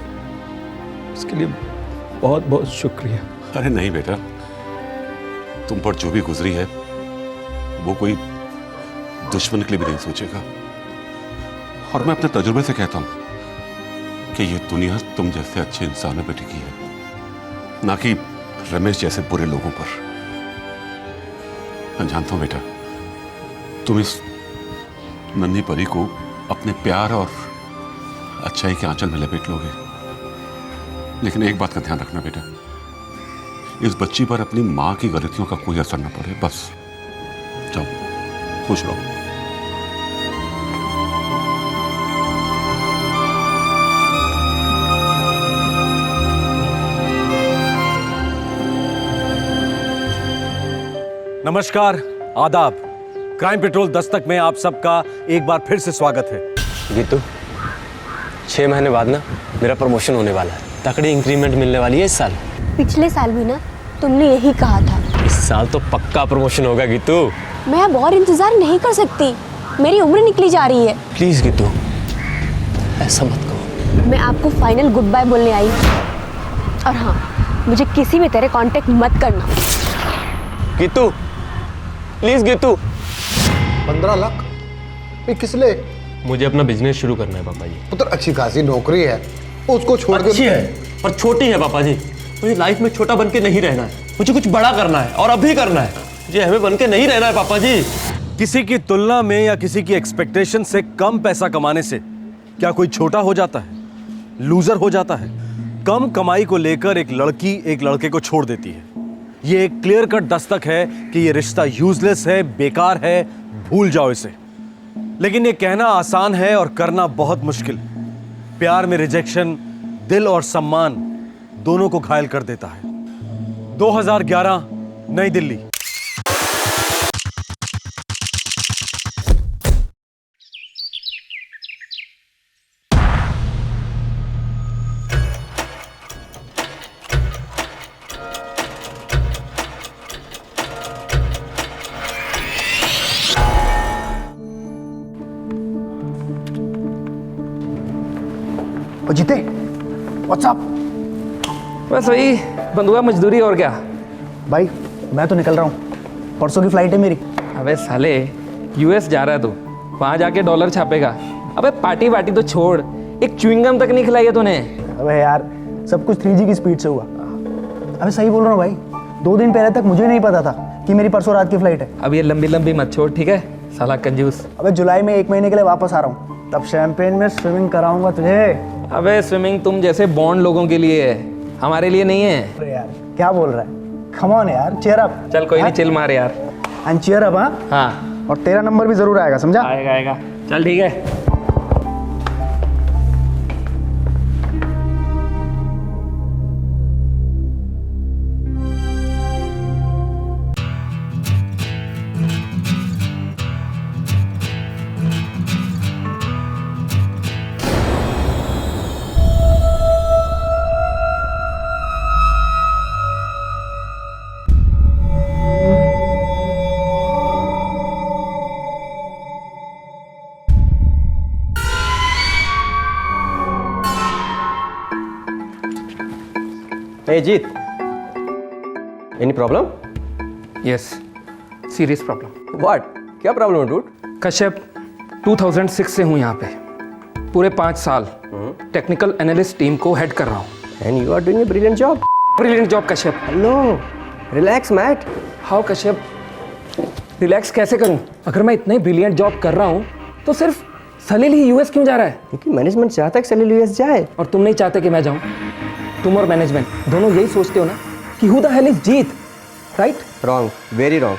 उसके लिए बहुत बहुत शुक्रिया। अरे नहीं बेटा, तुम पर जो भी गुजरी है वो कोई दुश्मन के लिए भी नहीं सोचेगा। और मैं अपने तजुर्बे से कहता हूं कि ये दुनिया तुम जैसे अच्छे इंसानों पर टिकी है, ना कि रमेश जैसे बुरे लोगों पर। मैं जानता हूं बेटा, तुम इस नन्ही परी को अपने प्यार और अच्छाई के आंचल में लपेट लोगे, लेकिन एक बात का ध्यान रखना बेटा, इस बच्ची पर अपनी मां की गलतियों का कोई असर न पड़े। बस जाओ, खुश रहो। नमस्कार, आदाब। क्राइम पेट्रोल दस्तक में आप सबका एक बार फिर से स्वागत है। गीतू, 6 महीने बाद ना मेरा प्रमोशन होने वाला है, तकड़ी इंक्रीमेंट मिलने वाली है इस साल। पिछले साल भी ना तुमने यही कहा था। इस साल तो पक्का प्रमोशन होगा गीतू। मैं अब और इंतजार नहीं कर सकती, मेरी उम्र निकली जा रही है। प्लीज गीतू, ऐसा मत कहो। मैं आपको फाइनल गुड बाय बोलने आई हूँ। और हाँ, मुझे किसी भी तरह कांटेक्ट मत करना। गीतू, प्लीज गीतू। 15 लाख? ये किस लिए? मुझे अपना बिजनेस शुरू करना है पापा जी। पुत्र, अच्छी खासी नौकरी है, उसको छोड़ के। अच्छी है पर छोटी है पापा जी। मुझे लाइफ में छोटा बन के नहीं रहना है, मुझे कुछ बड़ा करना है और अभी करना है। मुझे हमें बन के नहीं रहना है पापा जी। किसी की तुलना में या किसी की एक्सपेक्टेशन से कम पैसा कमाने से क्या कोई छोटा हो जाता है, लूजर हो जाता है? कम कमाई को लेकर एक लड़की एक लड़के को छोड़ देती है। ये एक क्लियर कट दस्तक है कि ये रिश्ता यूजलेस है, बेकार है, भूल जाओ इसे। लेकिन ये कहना आसान है और करना बहुत मुश्किल। प्यार में रिजेक्शन दिल और सम्मान दोनों को घायल कर देता है। 2011, नई दिल्ली। ओ जीते, व्हाट्सअप? बस वही बंधुआ मजदूरी और क्या। भाई मैं तो निकल रहा हूँ, परसों की फ्लाइट है मेरी। अबे साले, यूएस जा रहा है तू, वहाँ जाके डॉलर छापेगा। अबे पार्टी वार्टी तो छोड़, एक च्युइंगम तक नहीं खिलाई है तूने। अबे यार, सब कुछ 3G की स्पीड से हुआ। अबे सही बोल रहा हूँ भाई, 2 दिन पहले तक मुझे नहीं पता था कि मेरी परसों रात की फ्लाइट है। अब ये लंबी लंबी मत छोड़, ठीक है साला कंजूस। अबे जुलाई में 1 महीने के लिए वापस आ रहा हूँ, तब शैंपेन में स्विमिंग कराऊंगा तुझे। अबे स्विमिंग तुम जैसे बॉन्ड लोगों के लिए है, हमारे लिए नहीं है। अरे यार क्या बोल रहा है? कम ऑन यार, चीयर अप। चल कोई नहीं, चिल मार यार। And cheer up. हाँ हाँ, और तेरा नंबर भी जरूर आएगा, समझा? आएगा आएगा, चल ठीक है। Hey Jeet, any problem? Yes serious problem. What? क्या प्रॉब्लम है डूड? कश्यप 2006 से हूँ यहाँ पे, पूरे 5 साल टेक्निकल एनालिस्ट टीम को हेड कर रहा हूँ. And you are doing a brilliant job. Brilliant job Kashyap. Hello, relax, Matt. How Kashyap, relax कैसे करूँ? अगर मैं इतने ब्रिलियंट जॉब कर रहा हूँ तो सिर्फ सलील ही यूएस क्यों जा रहा है? क्योंकि मैनेजमेंट चाहता है कि सलील यूएस जाए. और तुम नहीं चाहते कि मैं जाऊँ? तुम और मैनेजमेंट दोनों यही सोचते हो ना कि who the hell is Jeet, right? Wrong, very wrong.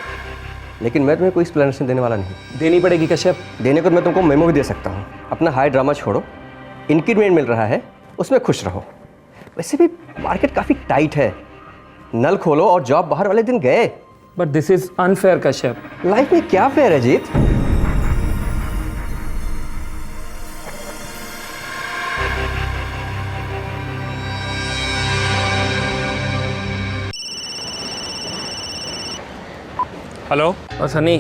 लेकिन मैं तुम्हें कोई एक्सप्लेनेशन देने वाला नहीं. देनी पड़ेगी कश्यप. देने को मैं तुमको मेमो भी दे सकता हूँ. अपना हाई ड्रामा छोड़ो, इंक्रीमेंट मिल रहा है उसमें खुश रहो. वैसे भी मार्केट काफ़ी टाइट है. नल खोलो और जॉब बाहर वाले दिन गए. But this is unfair Kashyap. Life में क्या फेयर है जीत? हेलो. और सनी,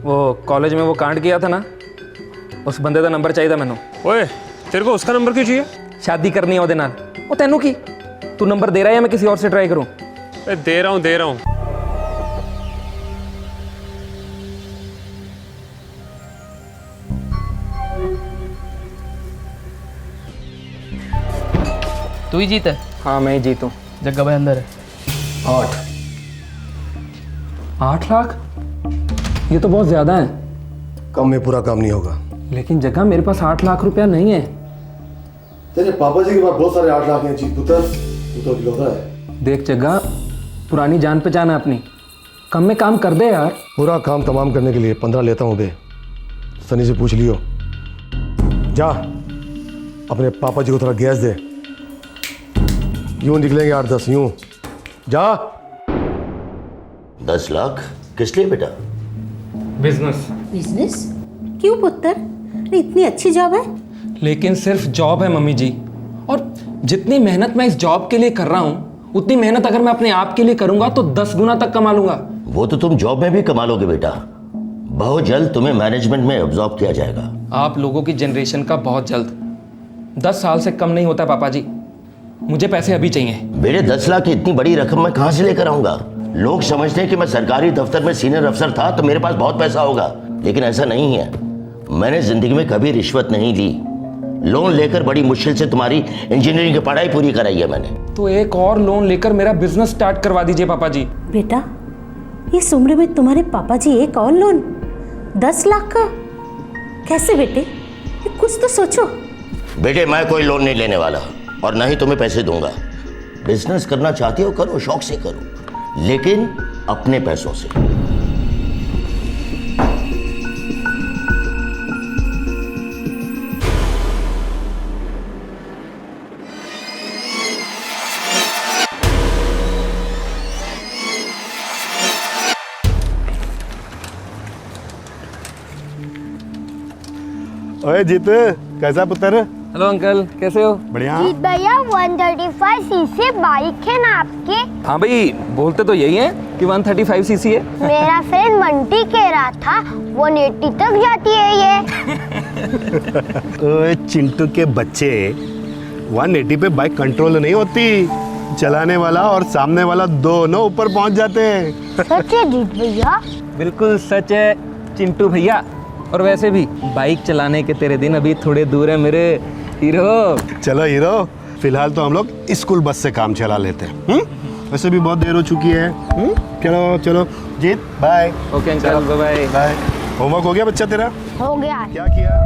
वो कॉलेज में वो कांड किया था ना, उस बंदे का नंबर चाहिए मैनू. ओए, तेरे को उसका नंबर क्यों चाहिए? शादी करनी है ਉਹਦੇ ਨਾਲ. ਉਹ ਤੈਨੂੰ ਕੀ? तू नंबर दे रहा है या मैं किसी और से ट्राई करूं? दे रहा हूँ. तू ही जीता है? हाँ मैं ही जीतूँ. जग्गा भाई अंदर है. 8 लाख? ये तो बहुत ज़्यादा है. कम में पूरा काम नहीं होगा. लेकिन जगह मेरे पास 8 लाख रुपया नहीं है. तेरे पापा जी के पास बहुत सारे 8 लाख हैं जीत पुत्र, तू तो इकलौता है. देख जगह, पुरानी जान पहचान है अपनी, कम में काम कर दे यार. पूरा काम तमाम करने के लिए 15 लेता हूँ बे. सनी से पूछ लियो. जा अपने पापा जी को थोड़ा गैस दे. यूं निकलेंगे 8-10 यूं. जा. 10 लाख किस लिए बेटा? बिजनेस. बिजनेस? क्यों पुत्र? अरे इतनी अच्छी जॉब है. लेकिन सिर्फ जॉब है मम्मी जी, और जितनी मेहनत मैं इस जॉब के लिए कर रहा हूँ उतनी मेहनत अगर मैं अपने आप के लिए करूंगा तो 10 गुना तक कमा लूंगा. वो तो तुम जॉब में भी कमा लोगे बेटा. बहुत जल्द तुम्हें मैनेजमेंट में ऑब्जॉर्व किया जाएगा. आप लोगों की जनरेशन का बहुत जल्द. 10 साल से कम नहीं होता पापा जी. मुझे पैसे अभी चाहिए. बेटे 10 लाख की इतनी बड़ी रकम मैं कहाँ से लेकर आऊंगा? लोग समझते हैं कि मैं सरकारी दफ्तर में सीनियर अफसर था तो मेरे पास बहुत पैसा होगा, लेकिन ऐसा नहीं है. मैंने जिंदगी में कभी रिश्वत नहीं ली. लोन लेकर बड़ी मुश्किल से तुम्हारी इंजीनियरिंग की पढ़ाई पूरी कराई है मैंने. तो एक और लोन लेकर मेरा बिजनेस स्टार्ट करवा दीजिए पापा जी. बेटा, इस उम्र में तुम्हारे पापा जी एक और लोन 10 लाख का? कैसे बेटे? कुछ तो सोचो. बेटे मैं कोई लोन नहीं लेने वाला और ना ही तुम्हें पैसे दूंगा. बिजनेस करना चाहते हो करो, शौक से करो, लेकिन अपने पैसों से. ओए जीत, कैसा पुत्र? हेलो अंकल, कैसे हो? बढ़िया. जीत भैया 135 सीसी बाइक है ना आपकी? हाँ भाई, बोलते तो यही है कि 135 सीसी है. मेरा फ्रेंड बंटी कह रहा था 180 तक जाती है ये. ओए चिंटू के बच्चे, 180 पे बाइक कंट्रोल नहीं होती. चलाने वाला और सामने वाला दोनों ऊपर पहुंच जाते हैं. सच है जीत भैया? बिल्कुल सच है चिंटू भैया. और वैसे भी बाइक चलाने के तेरे दिन अभी थोड़े दूर है मेरे हीरो. चलो हीरो, फिलहाल तो हम लोग स्कूल बस से काम चला लेते हैं. वैसे भी बहुत देर हो चुकी है. चलो चलो Jeet, bye. Okay uncle, bye bye. Bye. Homework हो गया बच्चा तेरा? हो गया. क्या किया?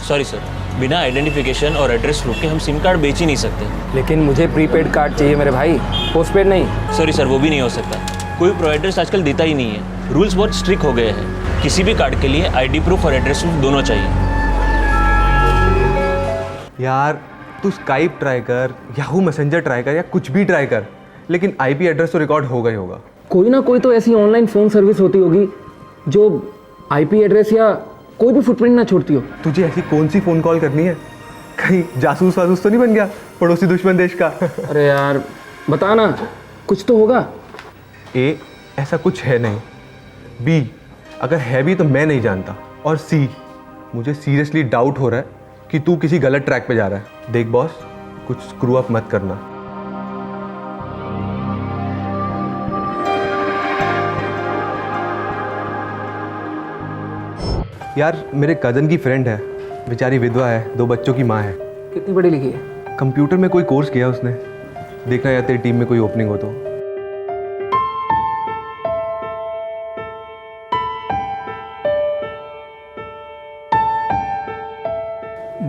सॉरी सर, बिना आइडेंटिफिकेशन और एड्रेस प्रूफ के हम सिम कार्ड बेच ही नहीं सकते. लेकिन मुझे प्रीपेड कार्ड चाहिए मेरे भाई, पोस्टपेड नहीं. सॉरी सर, वो भी नहीं हो सकता. कोई प्रोवाइडर्स आजकल देता ही नहीं है. रूल्स बहुत स्ट्रिक्ट हो गए हैं. किसी भी कार्ड के लिए आईडी प्रूफ और एड्रेस प्रूफ दोनों चाहिए. यार तू स्काइप ट्राई कर, याहू मैसेंजर ट्राई कर, या कुछ भी ट्राई कर, लेकिन आईपी एड्रेस तो रिकॉर्ड होगा ही होगा. कोई ना कोई तो ऐसी ऑनलाइन फ़ोन सर्विस होती होगी जो आईपी एड्रेस या कोई भी फुटप्रिंट ना छोड़ती हो. तुझे ऐसी कौन सी फ़ोन कॉल करनी है कहीं जासूस वासूस तो नहीं बन गया, पड़ोसी दुश्मन देश का? अरे यार बता ना, कुछ तो होगा। ए, ऐसा कुछ है नहीं। बी, अगर है भी तो मैं नहीं जानता। और सी, मुझे सीरियसली डाउट हो रहा है कि तू किसी गलत ट्रैक पे जा रहा है। देख बॉस, कुछ स्क्रू अप मत करना। यार मेरे कज़न की फ्रेंड है, बेचारी विधवा है, 2 बच्चों की माँ है। कितनी पढ़ी लिखी है? कंप्यूटर में कोई कोर्स किया उसने। देखना यार तेरी टीम में कोई ओपनिंग हो तो।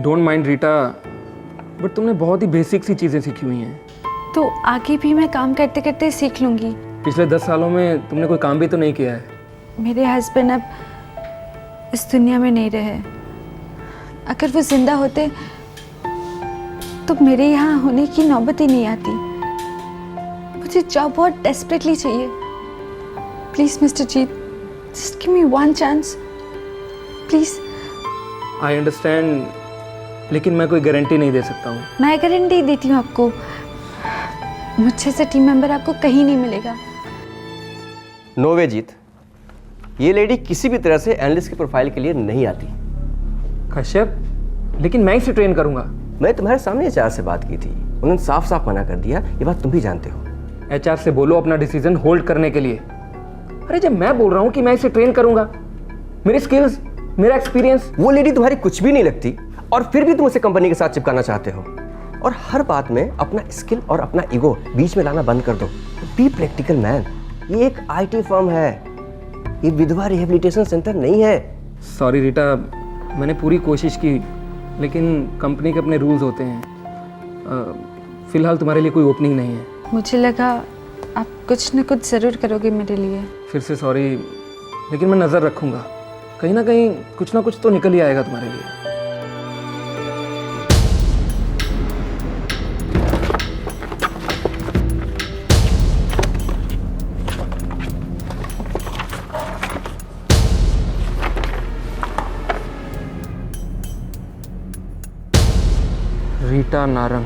डोंट माइंड रीटा, बट तुमने बहुत ही बेसिक सी चीज़ें सीखी हुई हैं। तो आगे भी मैं काम करते करते सीख लूँगी। पिछले 10 सालों में तुमने कोई काम भी तो नहीं किया है। मेरे हस्बैंड अब इस दुनिया में नहीं रहे। अगर वो जिंदा होते तो मेरे यहाँ होने की नौबत ही नहीं आती। मुझे जॉब बहुत डेस्परेटली चाहिए। Please mister Jeet, just give me one chance please. I understand, लेकिन मैं कोई गारंटी नहीं दे सकता हूँ। मैं गारंटी देती हूँ आपको, मुझसे से टीम मेंबर आपको कहीं नहीं मिलेगा। नो वे जीत, ये लेडी किसी भी तरह से एनालिस्ट की प्रोफाइल के लिए नहीं आती। कश्यप, लेकिन मैं इसे ट्रेन करूंगा। मैं तुम्हारे सामने एचआर से बात की थी, उन्होंने साफ साफ मना कर दिया। ये बात तुम भी जानते हो। एचआर से बोलो अपना डिसीजन होल्ड करने के लिए। अरे जब मैं बोल रहा हूँ कि मैं इसे ट्रेन करूंगा, मेरी स्किल्स, मेरा एक्सपीरियंस। वो लेडी तुम्हारी कुछ भी नहीं लगती और फिर भी तुम उसे कंपनी के साथ चिपकाना चाहते हो। और हर बात में अपना स्किल और अपना ईगो बीच में लाना बंद कर दो। Be practical man. ये एक आईटी फर्म है, ये विधवा रिहेबिलिटेशन सेंटर नहीं है। सॉरी रीटा, मैंने पूरी कोशिश की, लेकिन कंपनी के अपने रूल्स होते हैं। फिलहाल तुम्हारे लिए कोई ओपनिंग नहीं है। मुझे लगा आप कुछ न कुछ ज़रूर करोगे मेरे लिए। फिर से सॉरी, लेकिन मैं नज़र रखूंगा। कहीं ना कहीं कुछ ना कुछ तो निकल ही आएगा तुम्हारे लिए। रीटा नारंग।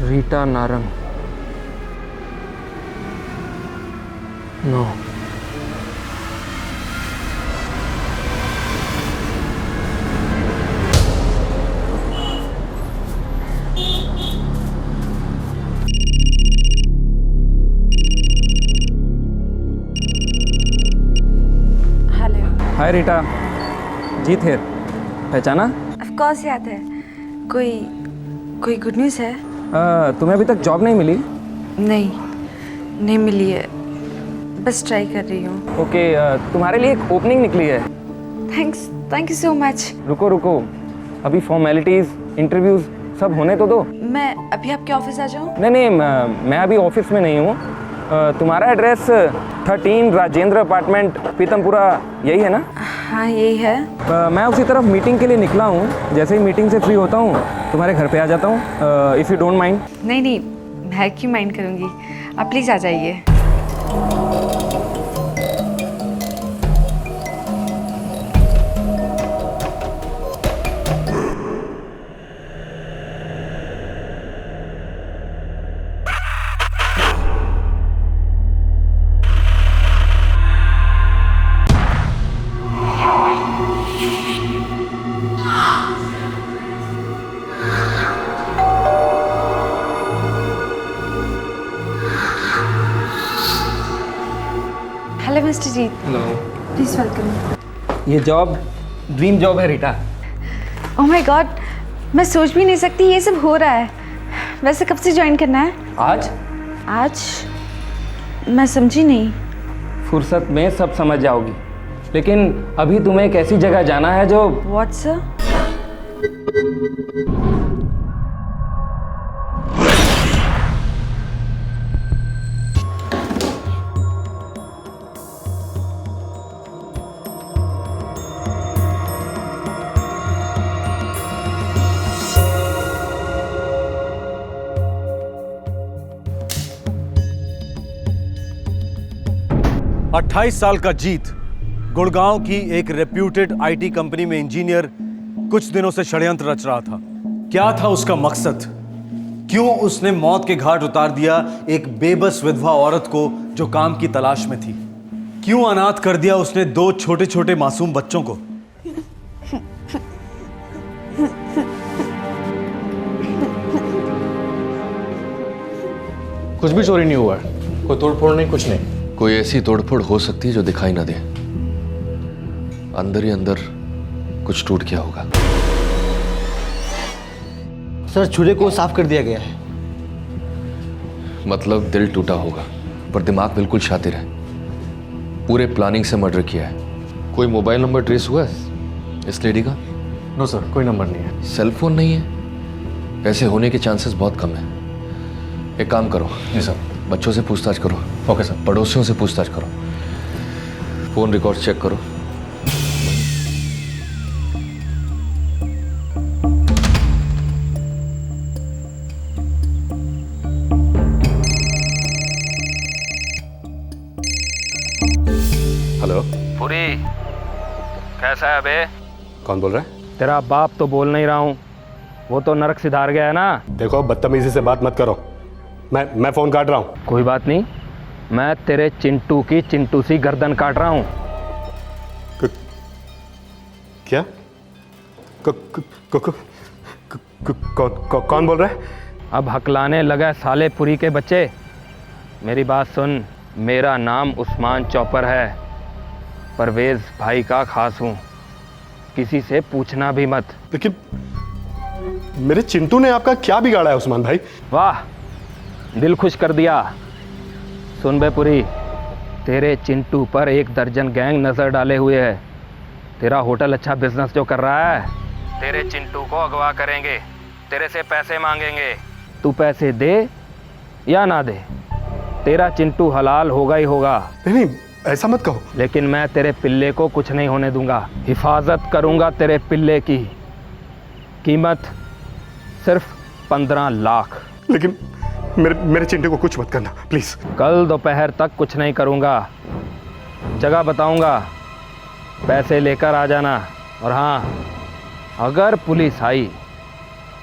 रीटा नारंग। नो। हेलो। हाय रीटा, जीत है, पहचाना? ऑफ कोर्स याद है। कोई गुड न्यूज़ है? तुम्हें अभी तक जॉब नहीं मिली? नहीं मिली है, बस ट्राई कर रही हूँ। ओके, तुम्हारे लिए एक ओपनिंग निकली है। Thank you so much. रुको, अभी फॉर्मेलिटीज, इंटरव्यूज सब होने तो दो। मैं अभी आपके ऑफिस आ जाऊँ? नहीं, मैं अभी ऑफिस में नहीं हूँ। तुम्हारा एड्रेस 13 राजेंद्र अपार्टमेंट, पीतमपुरा, यही है ना? हाँ यही है। मैं उसी तरफ मीटिंग के लिए निकला हूँ। जैसे ही मीटिंग से फ्री होता हूँ तुम्हारे घर पे आ जाता हूँ, इफ़ यू डोंट माइंड। नहीं, मैं क्यों माइंड करूँगी, आप प्लीज़ आ जाइए। Hello mister Jeet. Hello. Please welcome. ये जॉब ड्रीम जॉब है रीटा। ओह माय गॉड, मैं सोच भी नहीं सकती ये सब हो रहा है। वैसे कब से ज्वाइन करना है? आज आज? मैं समझी नहीं। फुर्सत में सब समझ जाओगी, लेकिन अभी तुम्हें एक ऐसी जगह जाना है जो व्हाट सर? अट्ठाईस साल का जीत गुड़गांव की एक रेप्यूटेड आईटी कंपनी में इंजीनियर कुछ दिनों से षड्यंत्र रच रहा था। क्या था उसका मकसद? क्यों उसने मौत के घाट उतार दिया एक बेबस विधवा औरत को जो काम की तलाश में थी? क्यों अनाथ कर दिया उसने 2 छोटे छोटे मासूम बच्चों को? कुछ भी चोरी नहीं हुआ है, कोई तोड़फोड़ नहीं, कुछ नहीं। कोई ऐसी तोड़फोड़ हो सकती है जो दिखाई ना दे। अंदर ही अंदर कुछ टूट गया होगा। सर छुरे को साफ कर दिया गया है। मतलब दिल टूटा होगा, पर दिमाग बिल्कुल शातिर है। पूरे प्लानिंग से मर्डर किया है। कोई मोबाइल नंबर ट्रेस हुआ है इस लेडी का? नो सर, कोई नंबर नहीं है। सेल फोन नहीं है? ऐसे होने के चांसेस बहुत कम है। एक काम करो। जी सर। बच्चों से पूछताछ करो। Okay sir. पड़ोसियों से पूछताछ करो। फोन रिकॉर्ड चेक करो। हेलो पुरी, कैसा है बे? कौन बोल रहा है? तेरा बाप तो बोल नहीं रहा हूँ, वो तो नरक सिधार गया है ना। देखो, बदतमीजी से बात मत करो। मैं फोन काट रहा हूँ। कोई बात नहीं, मैं तेरे चिंटू की चिंटू सी गर्दन काट रहा हूँ। क्या? कौन बोल रहा है? अब हकलाने लगा साले पुरी के बच्चे। मेरी बात सुन, मेरा नाम उस्मान चौपर है, परवेज भाई का खास हूँ। किसी से पूछना भी मत। लेकिन मेरे चिंटू ने आपका क्या बिगाड़ा है उस्मान भाई? वाह, दिल खुश कर दिया। सुन बे पुरी, तेरे चिंटू पर 1 दर्जन गैंग नजर डाले हुए है। तेरा होटल अच्छा बिजनेस जो कर रहा है, तेरे चिंटू को अगवा करेंगे, तेरे से पैसे मांगेंगे। तू पैसे दे या ना दे, तेरा चिंटू हलाल होगा ही होगा। नहीं, ऐसा मत कहो। लेकिन मैं तेरे पिल्ले को कुछ नहीं होने दूंगा। हिफाजत करूंगा तेरे पिल्ले की। कीमत सिर्फ 15 लाख। लेकिन मेरे चिंटू को कुछ मत करना प्लीज। कल दोपहर तक कुछ नहीं करूंगा। जगह बताऊंगा, पैसे लेकर आ जाना। और हाँ, अगर पुलिस आई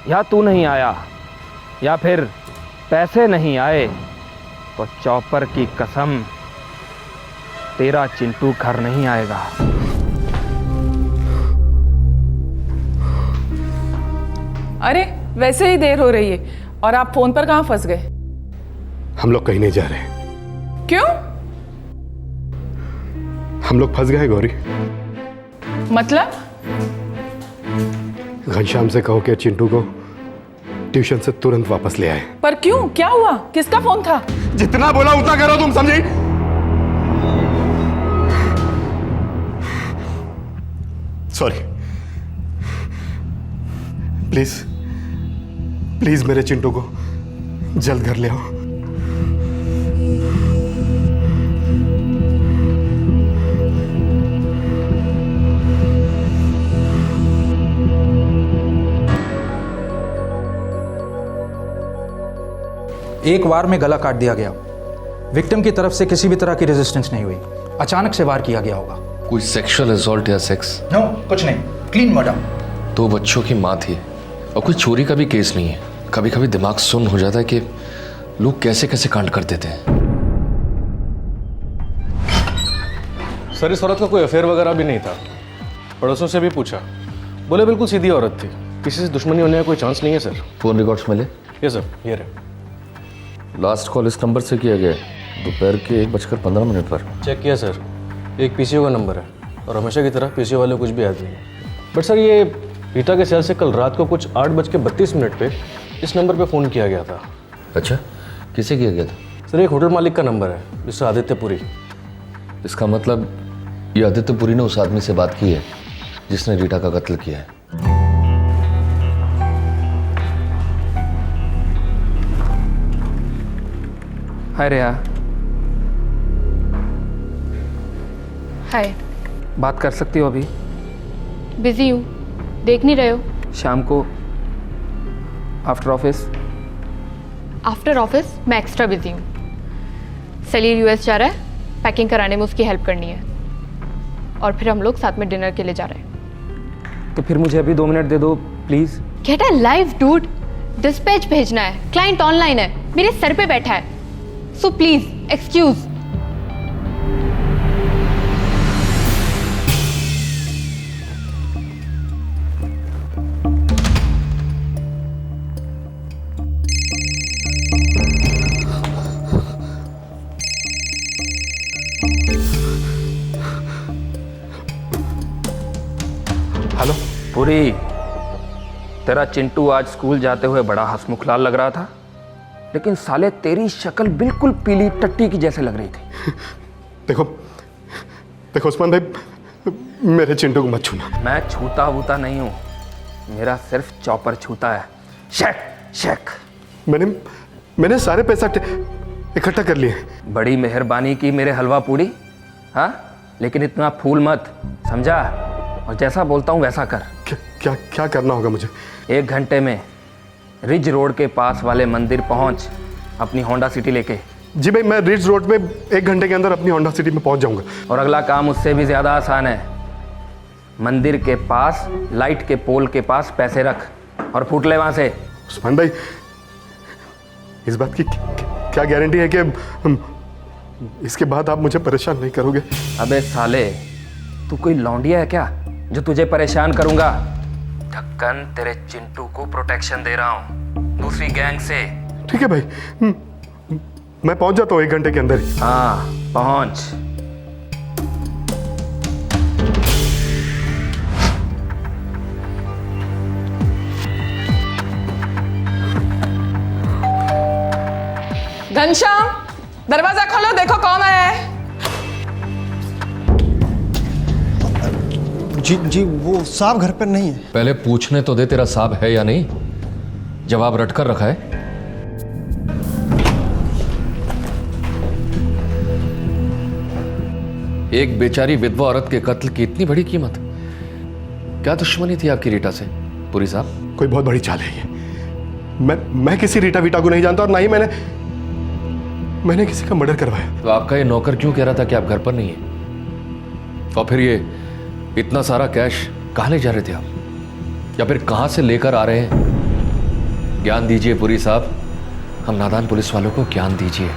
या तू नहीं आया या फिर पैसे नहीं आए तो चौपर की कसम, तेरा चिंटू घर नहीं आएगा। अरे वैसे ही देर हो रही है और आप फोन पर कहाँ फंस गए? हम लोग कहीं नहीं जा रहे। क्यों? हम लोग फंस गए गौरी। मतलब? घनश्याम से कहो कि चिंटू को ट्यूशन से तुरंत वापस ले आए। पर क्यों? क्या हुआ? किसका फोन था? जितना बोला उतना करो, तुम समझी? सॉरी। प्लीज प्लीज मेरे चिंटू को जल्द घर ले आओ। एक वार में गला काट दिया गया। विक्टिम की तरफ से किसी भी तरह की रेजिस्टेंस नहीं हुई। अचानक से वार किया गया होगा। कोई सेक्सुअल असॉल्ट या सेक्स? नो, कुछ नहीं, क्लीन मर्डर। 2 बच्चों की माँ थी और कोई चोरी का भी केस नहीं है। कभी कभी दिमाग सुन्न हो जाता है कि लोग कैसे कैसे कांड कर देते हैं। सर, इस औरत का कोई अफेयर वगैरह भी नहीं था। पड़ोसियों से भी पूछा, बोले बिल्कुल सीधी औरत थी, किसी से दुश्मनी होने का कोई चांस नहीं है सर। फोन रिकॉर्ड्स मिले? ये सर, ये रहे। लास्ट कॉल इस नंबर से किया गया दोपहर के 1:15 पर। चेक किया सर, एक पीसीओ का नंबर है और हमेशा की तरह पीसीओ वाले कुछ भी आते हैं। बट सर, ये रीता के सेल से कल रात को कुछ 8:32 पे इस नंबर पे फ़ोन किया गया था। अच्छा, किसे किया गया था? सर एक होटल मालिक का नंबर है, मिस्टर आदित्य पुरी। इसका मतलब ये आदित्य पुरी ने उस आदमी से बात की है जिसने रीटा का कत्ल किया है। हाय रेया। हाय। बात कर सकती हो अभी? बिजी हूँ, देख नहीं रहे हो? शाम को आफ्टर ऑफिस? आफ्टर ऑफिस मैं एक्स्ट्रा बिजी हूँ। सलील यूएस जा रहा है, पैकिंग कराने में उसकी हेल्प करनी है, और फिर हम लोग साथ में डिनर के लिए जा रहे हैं। तो फिर मुझे अभी 2 मिनट दे दो please. Get a life dude, dispatch भेजना है, क्लाइंट ऑनलाइन है, मेरे सर पे बैठा है, so please excuse. Hello Puri, तेरा चिंटू आज स्कूल जाते हुए बड़ा हंसमुख लाल लग रहा था, लेकिन साले तेरी शक्ल बिल्कुल पीली टट्टी की जैसे लग रही थी। देखो देखो उस्मान भाई, मेरे चिंटू को मत छूना। मैं छूता वूता नहीं हूँ, मेरा सिर्फ चॉपर छूता है। Shake shake. मैंने सारे पैसा इकट्ठा कर लिए। बड़ी मेहरबानी की मेरे हलवा पूड़ी। हाँ, लेकिन इतना फूल मत, समझा? और जैसा बोलता हूँ वैसा कर। क्या क्या करना होगा मुझे? 1 घंटे में रिज रोड के पास वाले मंदिर पहुंच अपनी होंडा सिटी लेके। जी भाई, मैं रिज रोड में 1 घंटे के अंदर अपनी होंडा सिटी में पहुंच जाऊंगा। और अगला काम उससे भी ज्यादा आसान है। मंदिर के पास लाइट के पोल के पास पैसे रख और फूट ले वहां से। उस्मान भाई, इस बात की क्या गारंटी है कि इसके बाद आप मुझे परेशान नहीं करोगे? अबे साले, तू कोई लौंडिया है क्या जो तुझे परेशान करूंगा? ढक्कन तेरे चिंटू को प्रोटेक्शन दे रहा हूँ दूसरी गैंग से। ठीक है भाई, मैं पहुंच जाता हूँ 1 घंटे के अंदर ही। हाँ पहुंच। घनश्याम, दरवाजा खोलो, देखो कौन आया है। जी वो साहब घर पर नहीं है। पहले पूछने तो दे तेरा साहब है या नहीं, जवाब रट कर रखा है। एक बेचारी विधवा औरत के कत्ल की इतनी बड़ी कीमत, क्या दुश्मनी थी आपकी रीटा से पुरी साहब? कोई बहुत बड़ी चाल है ये। मैं किसी रीटा वीटा को नहीं जानता, और ना ही मैंने किसी का मर्डर करवाया। तो आपका ये नौकर क्यों कह रहा था कि आप घर पर नहीं है? और फिर ये इतना सारा कैश कहाँ ले जा रहे थे आप, या फिर कहाँ से लेकर आ रहे हैं? ज्ञान दीजिए पुरी साहब, हम नादान पुलिस वालों को ज्ञान दीजिए।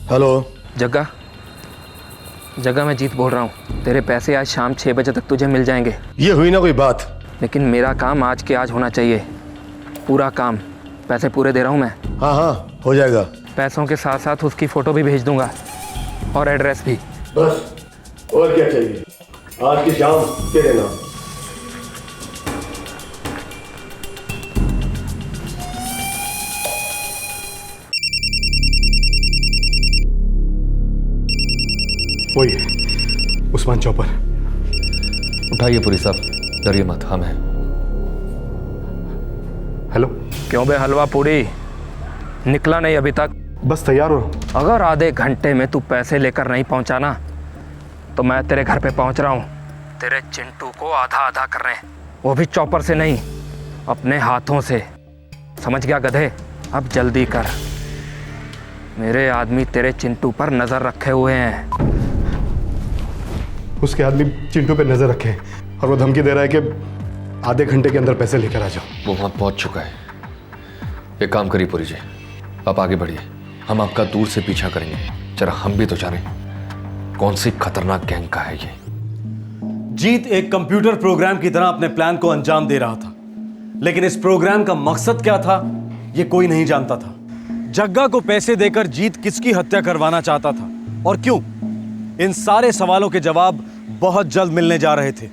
हेलो जग्गा, मैं जीत बोल रहा हूँ। तेरे पैसे आज शाम 6 बजे तक तुझे मिल जाएंगे। ये हुई ना कोई बात? लेकिन मेरा काम आज के आज होना चाहिए, पूरा काम। पैसे पूरे दे रहा हूँ मैं। हाँ हाँ हो जाएगा। पैसों के साथ साथ उसकी फ़ोटो भी भेज दूंगा और एड्रेस भी। बस और क्या चाहिए? आज की शाम तेरे नाम। वही है उस्मान चौपर। उठाइए पुरी साहब, डरिए मत, हम हैं। हेलो। क्यों बे हलवा पूरी, निकला नहीं अभी तक? बस तैयार हो। अगर आधे घंटे में तू पैसे लेकर नहीं पहुंचा ना, तो मैं तेरे घर पे पहुंच रहा हूँ। तेरे चिंटू को आधा आधा कर रहे हैं, वो भी चॉपर से नहीं, अपने हाथों से। समझ गया गधे? अब जल्दी कर, मेरे आदमी तेरे चिंटू पर नजर रखे हुए हैं। उसके आदमी चिंटू पे नजर रखे, और वो धमकी दे रहा है कि आधे घंटे के अंदर पैसे लेकर आ जाओ। वो वहां पहुंच चुका है। एक काम करिए पुरी जी, आप आगे बढ़िए, हम आपका दूर से पीछा करेंगे। जरा हम भी तो जाने कौन सी खतरनाक गैंग का है ये। जीत एक कंप्यूटर प्रोग्राम की तरह अपने प्लान को अंजाम दे रहा था, लेकिन इस प्रोग्राम का मकसद क्या था यह कोई नहीं जानता था। जग्गा को पैसे देकर जीत किसकी हत्या करवाना चाहता था और क्यों, इन सारे सवालों के जवाब बहुत जल्द मिलने जा रहे थे।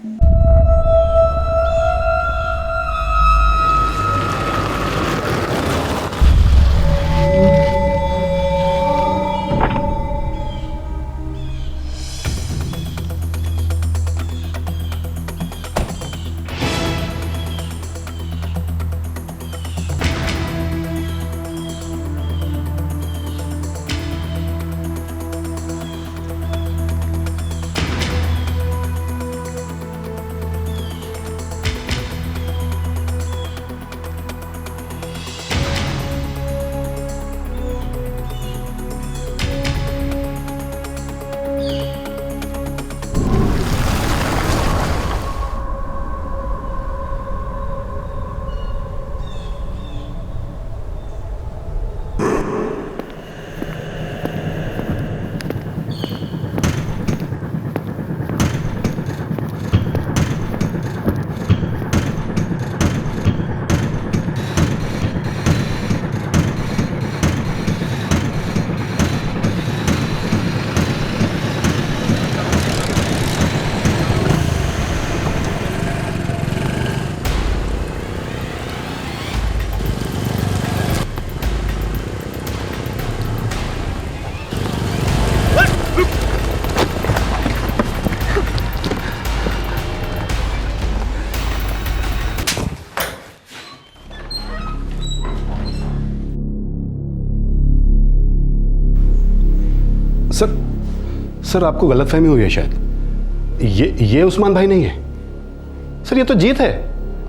सर आपको गलतफहमी हुई है शायद। ये उस्मान भाई नहीं है सर, ये तो जीत है।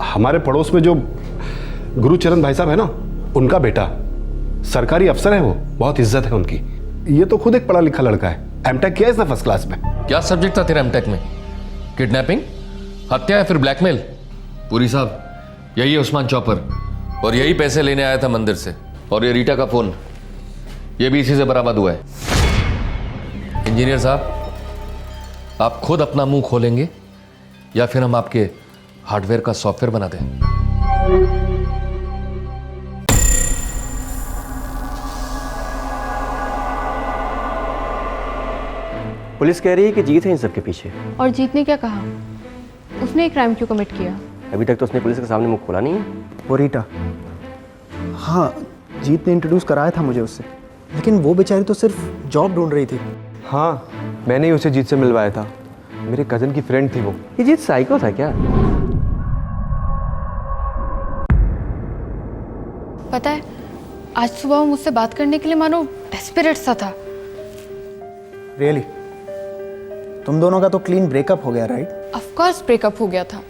हमारे पड़ोस में जो गुरुचरण भाई साहब है ना, उनका बेटा सरकारी अफसर है, वो बहुत इज्जत है उनकी। ये तो खुद एक पढ़ा लिखा लड़का है, एमटेक किया इसने फर्स्ट क्लास में। क्या सब्जेक्ट था तेरा एमटेक में? किडनैपिंग, हत्या या फिर ब्लैकमेल? पुरी साहब यही है उस्मान चौपर, और यही पैसे लेने आया था मंदिर से। और ये रीटा का फोन, ये भी इसी से बरामद हुआ है। इंजीनियर साहब, आप खुद अपना मुंह खोलेंगे या फिर हम आपके हार्डवेयर का सॉफ्टवेयर बना दें? पुलिस कह रही है कि जीत है इन सब के पीछे। और जीत ने क्या कहा? उसने एक क्राइम क्यों कमिट किया? अभी तक तो उसने पुलिस के सामने मुंह खोला नहीं है। वो रीटा, हाँ जीत ने इंट्रोड्यूस कराया था मुझे उससे, लेकिन वो बेचारी तो सिर्फ जॉब ढूंढ रही थी। हाँ, मैंने ही उसे जीत से मिलवाया था, मेरे कजन की फ्रेंड थी वो। ये जीत साइको था क्या? पता है, आज सुबह वो मुझसे बात करने के लिए मानो डेस्परेट सा था। रियली? तुम दोनों का तो क्लीन ब्रेकअप हो गया, राइट? ऑफ कोर्स ब्रेकअप हो गया था,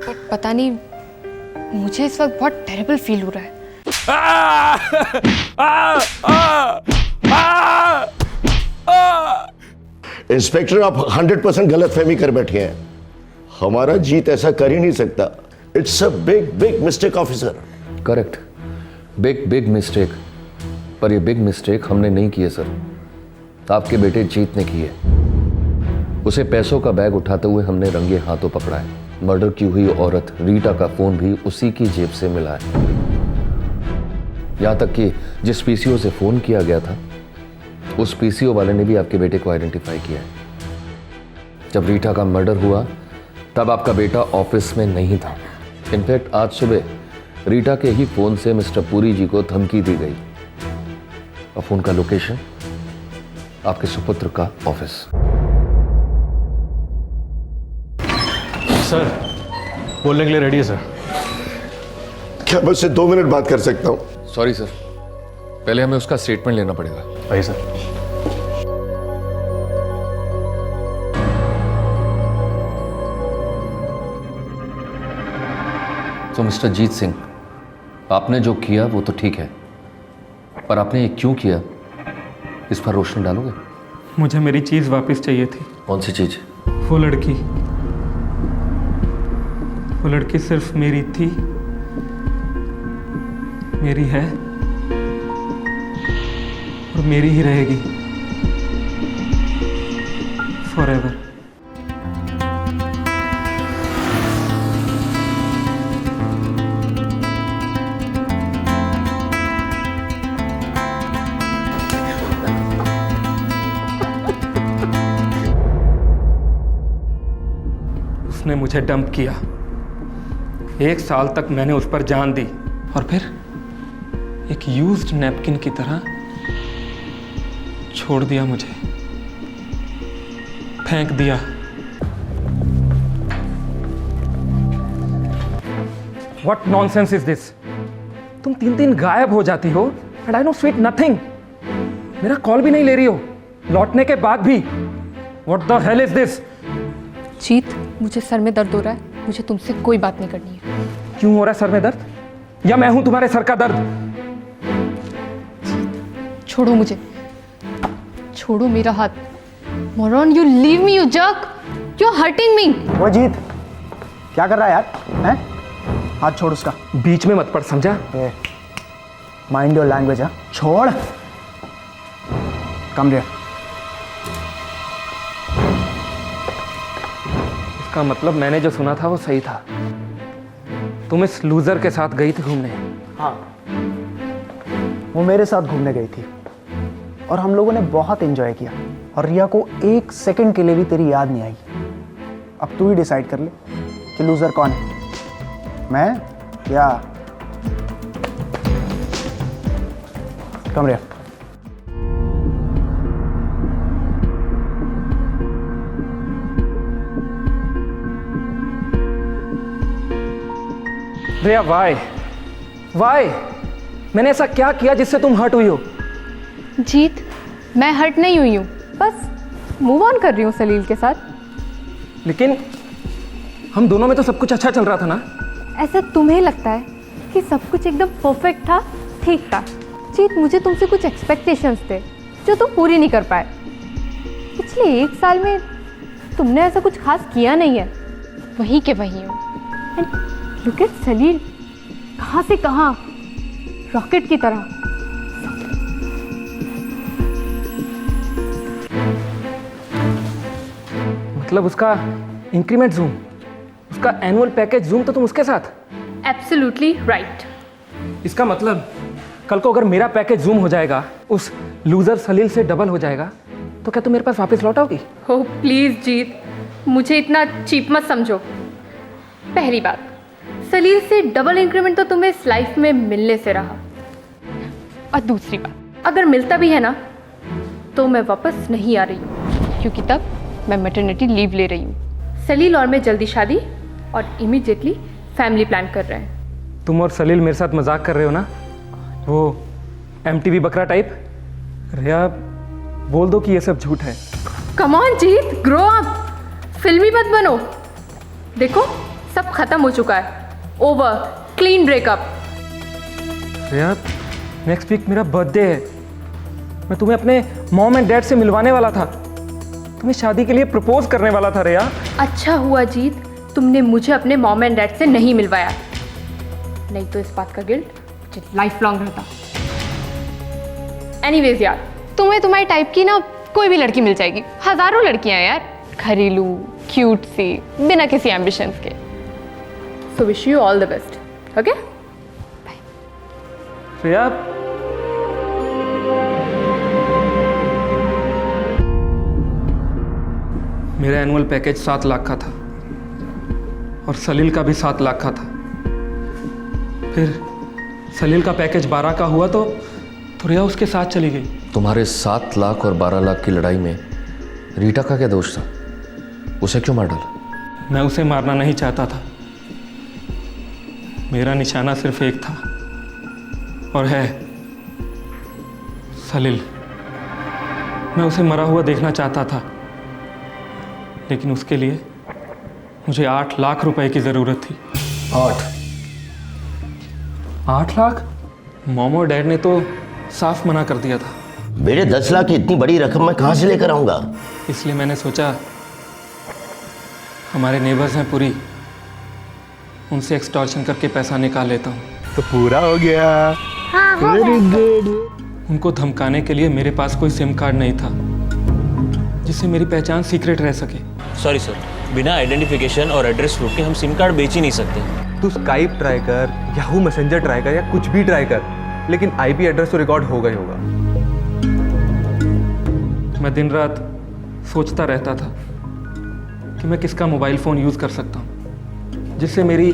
बट पता नहीं मुझे इस वक्त बहुत टेरिबल फील हो रहा है। इंस्पेक्टर, आप 100% गलतफहमी कर बैठे हैं। हमारा जीत ऐसा कर ही नहीं सकता। It's a big big mistake officer. Correct, big mistake. पर ये बिग मिस्टेक हमने नहीं की है सर, आपके बेटे जीत ने की है। उसे पैसों का बैग उठाते हुए हमने रंगे हाथों पकड़ा है। मर्डर की हुई औरत रीटा का फोन भी उसी की जेब से मिला है। यहां तक कि जिस पीसीओ से फोन किया गया था, उस पीसीओ वाले ने भी आपके बेटे को आइडेंटिफाई किया है। जब रीटा का मर्डर हुआ तब आपका बेटा ऑफिस में नहीं था। इनफैक्ट आज सुबह रीटा के ही फोन से मिस्टर पुरी जी को धमकी दी गई और फोन का लोकेशन आपके सुपुत्र का ऑफिस। सर, बोलने के लिए रेडी है सर। क्या मैं उससे 2 मिनट बात कर सकता हूं? सॉरी सर, पहले हमें उसका स्टेटमेंट लेना पड़ेगा। आइए सर। तो मिस्टर जीत सिंह, आपने जो किया वो तो ठीक है, पर आपने ये क्यों किया, इस पर रोशनी डालोगे? मुझे मेरी चीज़ वापस चाहिए थी। कौन सी चीज? वो लड़की, वो लड़की सिर्फ मेरी थी, मेरी है और मेरी ही रहेगी फॉरएवर। उसने मुझे डंप किया, 1 साल तक मैंने उस पर जान दी और फिर एक यूज्ड नैपकिन की तरह छोड़ दिया, मुझे फेंक दिया। What nonsense is this? तुम 3 गायब हो जाती हो and I know sweet nothing. मेरा कॉल भी नहीं ले रही हो लौटने के बाद भी। What the hell is this? जीत, मुझे सर में दर्द हो रहा है, मुझे तुमसे कोई बात नहीं करनी है। क्यों हो रहा है सर में दर्द? या मैं हूं तुम्हारे सर का दर्द? छोड़ो मुझे, छोड़ो मेरा हाथ। Moron, you leave me, you jerk, you are hurting me. वो जीत, क्या कर रहा है यार? हैं? हाथ छोड़ उसका। बीच में मत पड़, समझा? Mind your language. हाँ, छोड़। कम रे। इसका मतलब मैंने जो सुना था वो सही था। तुम इस लूजर के साथ गई थी घूमने? हाँ, वो मेरे साथ घूमने गई थी और हम लोगों ने बहुत एंजॉय किया और रिया को 1 सेकंड के लिए भी तेरी याद नहीं आई। अब तू ही डिसाइड कर ले कि लूजर कौन है, मैं या कम रे। रिया, वाई मैंने ऐसा क्या किया जिससे तुम हर्ट हुई हो? जीत, मैं हर्ट नहीं हुई हूँ, बस मूव ऑन कर रही हूँ सलील के साथ। लेकिन हम दोनों में तो सब कुछ अच्छा चल रहा था ना? ऐसा तुम्हें लगता है कि सब कुछ एकदम परफेक्ट था, ठीक था? जीत, मुझे तुमसे कुछ एक्सपेक्टेशंस थे जो तुम पूरी नहीं कर पाए। पिछले 1 साल में तुमने ऐसा कुछ खास किया नहीं है, वहीं के वहीं हो। लुक एट सलील, कहाँ से कहाँ, रॉकेट की तरह। मतलब उसका इंक्रीमेंट जूम, उसका एनुअल पैकेज जूम तो तुम उसके साथ? Absolutely right. इसका मतलब कल को अगर मेरा पैकेज जूम हो जाएगा, उस लूजर सलील से डबल हो जाएगा, तो क्या तुम मेरे पास वापस लौट आओगी? ओह प्लीज जीत, मुझे इतना चीप मत समझो। पहली बात, सलील से डबल इंक्रीमेंट तो तुम्हें इस लाइफ में मिलने से रहा, और दूसरी बात, अगर मिलता भी है ना तो मैं वापस नहीं आ रही हूँ, क्योंकि तब मैं मैटरनिटी लीव ले रही हूँ। सलील और मैं जल्दी शादी और इमीडिएटली फैमिली प्लान कर रहे हैं। तुम और सलील मेरे साथ मजाक कर रहे हो ना? वो MTV बकरा टाइप? रिया, बोल दो कि ये सब झूठ है। Come on Jeet, grow up, फिल्मी मत बनो। देखो सब खत्म हो चुका है, ओवर, क्लीन ब्रेकअप। रिया, नेक्स्ट वीक मेरा बर्थडे है, मैं तुम्हें अपने मॉम एंड डैड से मिलवाने वाला था, तुम्हें शादी के लिए प्रपोज करने वाला था। रिया, अच्छा हुआ जीत तुमने मुझे अपने मॉम एंड डैड से नहीं मिलवाया, नहीं तो इस बात का गिल्ट मुझे लाइफ लॉन्ग रहता। एनीवेज यार, तुम्हें तुम्हारी टाइप की ना कोई भी लड़की मिल जाएगी, हजारों लड़कियां यार, घरेलू, क्यूट सी, बिना किसी एम्बिशंस के। So wish you all the best, okay? Bye. Riya, मेरा एनुअल पैकेज 7 लाख का था और सलील का भी 7 लाख का था। फिर सलील का पैकेज 12 का हुआ तो रिया उसके साथ चली गई। तुम्हारे 7 लाख और 12 लाख की लड़ाई में रीटा का क्या दोष था? उसे क्यों मार डाला? मैं उसे मारना नहीं चाहता था, मेरा निशाना सिर्फ एक था और है सलील। मैं उसे मरा हुआ देखना चाहता था, लेकिन उसके लिए मुझे 8 लाख रुपए की जरूरत थी। 8 लाख? मॉम और डैड ने तो साफ मना कर दिया था। बेटे 10 लाख की इतनी बड़ी रकम मैं कहां से लेकर आऊंगा? इसलिए मैंने सोचा हमारे नेबर्स हैं पुरी, उनसे एक्सटॉर्शन करके पैसा निकाल लेता हूँ। तो पूरा हो गया। Very good. उनको धमकाने के लिए मेरे पास कोई सिम कार्ड नहीं था जिससे मेरी पहचान सीक्रेट रह सके। सॉरी सर, बिना आइडेंटिफिकेशन और एड्रेस प्रूफ के हम सिम कार्ड बेच ही नहीं सकते। तू स्काइप ट्राई कर, याहू मैसेंजर ट्राई कर, या कुछ भी ट्राई कर, लेकिन आईपी एड्रेस तो रिकॉर्ड होगा ही होगा। मैं दिन रात सोचता रहता था कि मैं किसका मोबाइल फ़ोन यूज़ कर सकता हूँ जिससे मेरी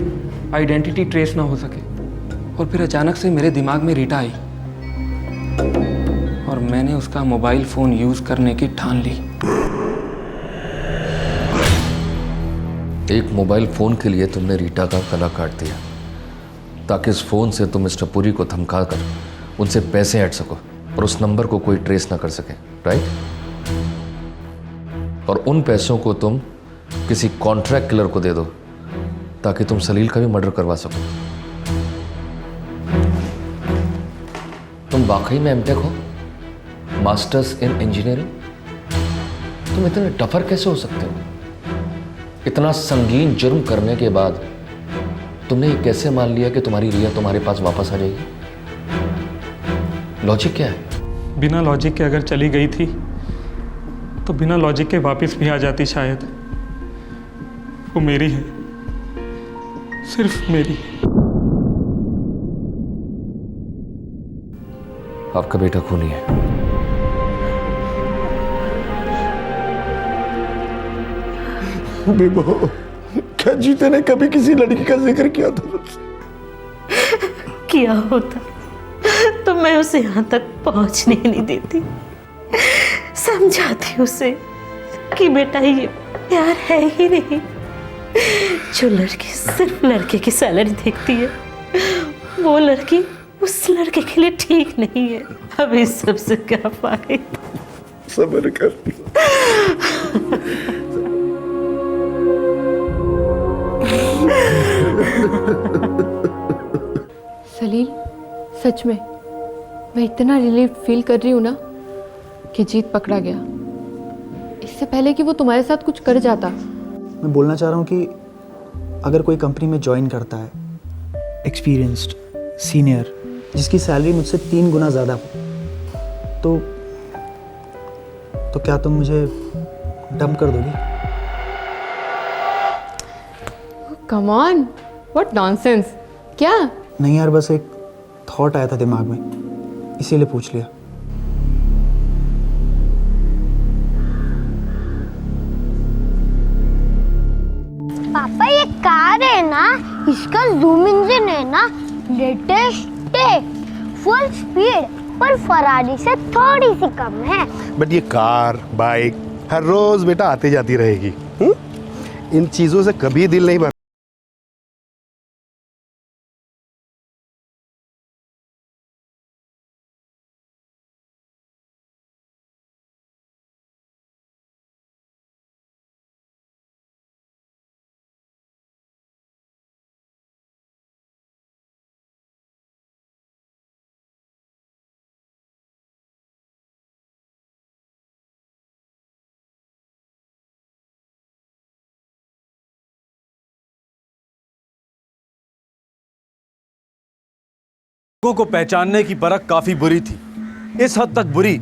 आइडेंटिटी ट्रेस ना हो सके। और फिर अचानक से मेरे दिमाग में रीटा आई और मैंने उसका मोबाइल फ़ोन यूज़ करने की ठान ली। एक मोबाइल फोन के लिए तुमने रीटा का गला काट दिया ताकि इस फोन से तुम मिस्टर पुरी को धमका कर उनसे पैसे ऐड सको और उस नंबर को कोई ट्रेस ना कर सके, राइट? और उन पैसों को तुम किसी कॉन्ट्रैक्ट किलर को दे दो ताकि तुम सलील का भी मर्डर करवा सको। तुम वाकई में एमटेक हो, मास्टर्स इन इंजीनियरिंग? तुम इतने टफर कैसे हो सकते हो? इतना संगीन जुर्म करने के बाद तुमने ये कैसे मान लिया कि तुम्हारी रिया तुम्हारे पास वापस आ जाएगी? लॉजिक क्या है? बिना लॉजिक के अगर चली गई थी तो बिना लॉजिक के वापस भी आ जाती शायद। वो मेरी है, सिर्फ मेरी। आपका बेटा खूनी है। बेबो, क्या जीते ने कभी किसी लड़की का जिक्र किया था? किया होता तो मैं उसे यहाँ तक पहुँचने नहीं देती। समझाती उसे कि बेटा ये प्यार है ही नहीं। जो लड़की सिर्फ लड़के की सैलरी देखती है वो लड़की उस लड़के के लिए ठीक नहीं है। अब इस सबसे क्या फायदा? सब्र कर। सलील, सच में मैं इतना रिलीफ फील कर रही हूँ ना कि जीत पकड़ा गया। इससे पहले कि वो तुम्हारे साथ कुछ कर जाता। मैं बोलना चाह रहा हूँ कि अगर कोई कंपनी में ज्वाइन करता है, एक्सपीरियंस्ड सीनियर, जिसकी सैलरी मुझसे 3 गुना ज़्यादा हो, तो क्या तुम मुझे डंप कर दोगी? Come on, what nonsense. क्या? नहीं यार, बस एक थॉट आया था दिमाग में, इसीलिए पूछ लिया। पापा ये कार है ना, इसका जूम इंजन है ना लेटेस्ट है, फुल स्पीड, पर फरारी से थोड़ी सी कम है। बट ये कार बाइक हर रोज बेटा आती जाती रहेगी। इन चीजों से कभी दिल नहीं भर। लोगों को पहचानने की परख काफी बुरी थी, इस हद तक बुरी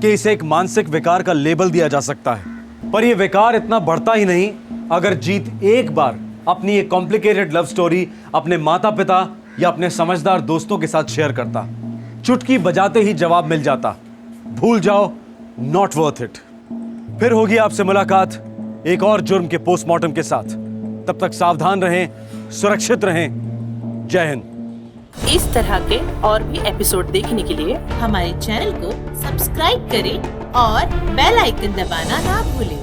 कि इसे एक मानसिक विकार का लेबल दिया जा सकता है। पर यह विकार इतना बढ़ता ही नहीं अगर जीत एक बार अपनी एक कॉम्प्लिकेटेड लव स्टोरी अपने माता पिता या अपने समझदार दोस्तों के साथ शेयर करता। चुटकी बजाते ही जवाब मिल जाता, भूल जाओ, नॉट वर्थ इट। फिर होगी आपसे मुलाकात एक और जुर्म के पोस्टमार्टम के साथ। तब तक सावधान रहें, सुरक्षित रहें। जय हिंद। इस तरह के और भी एपिसोड देखने के लिए हमारे चैनल को सब्सक्राइब करें और बेल आइकन दबाना ना भूलें।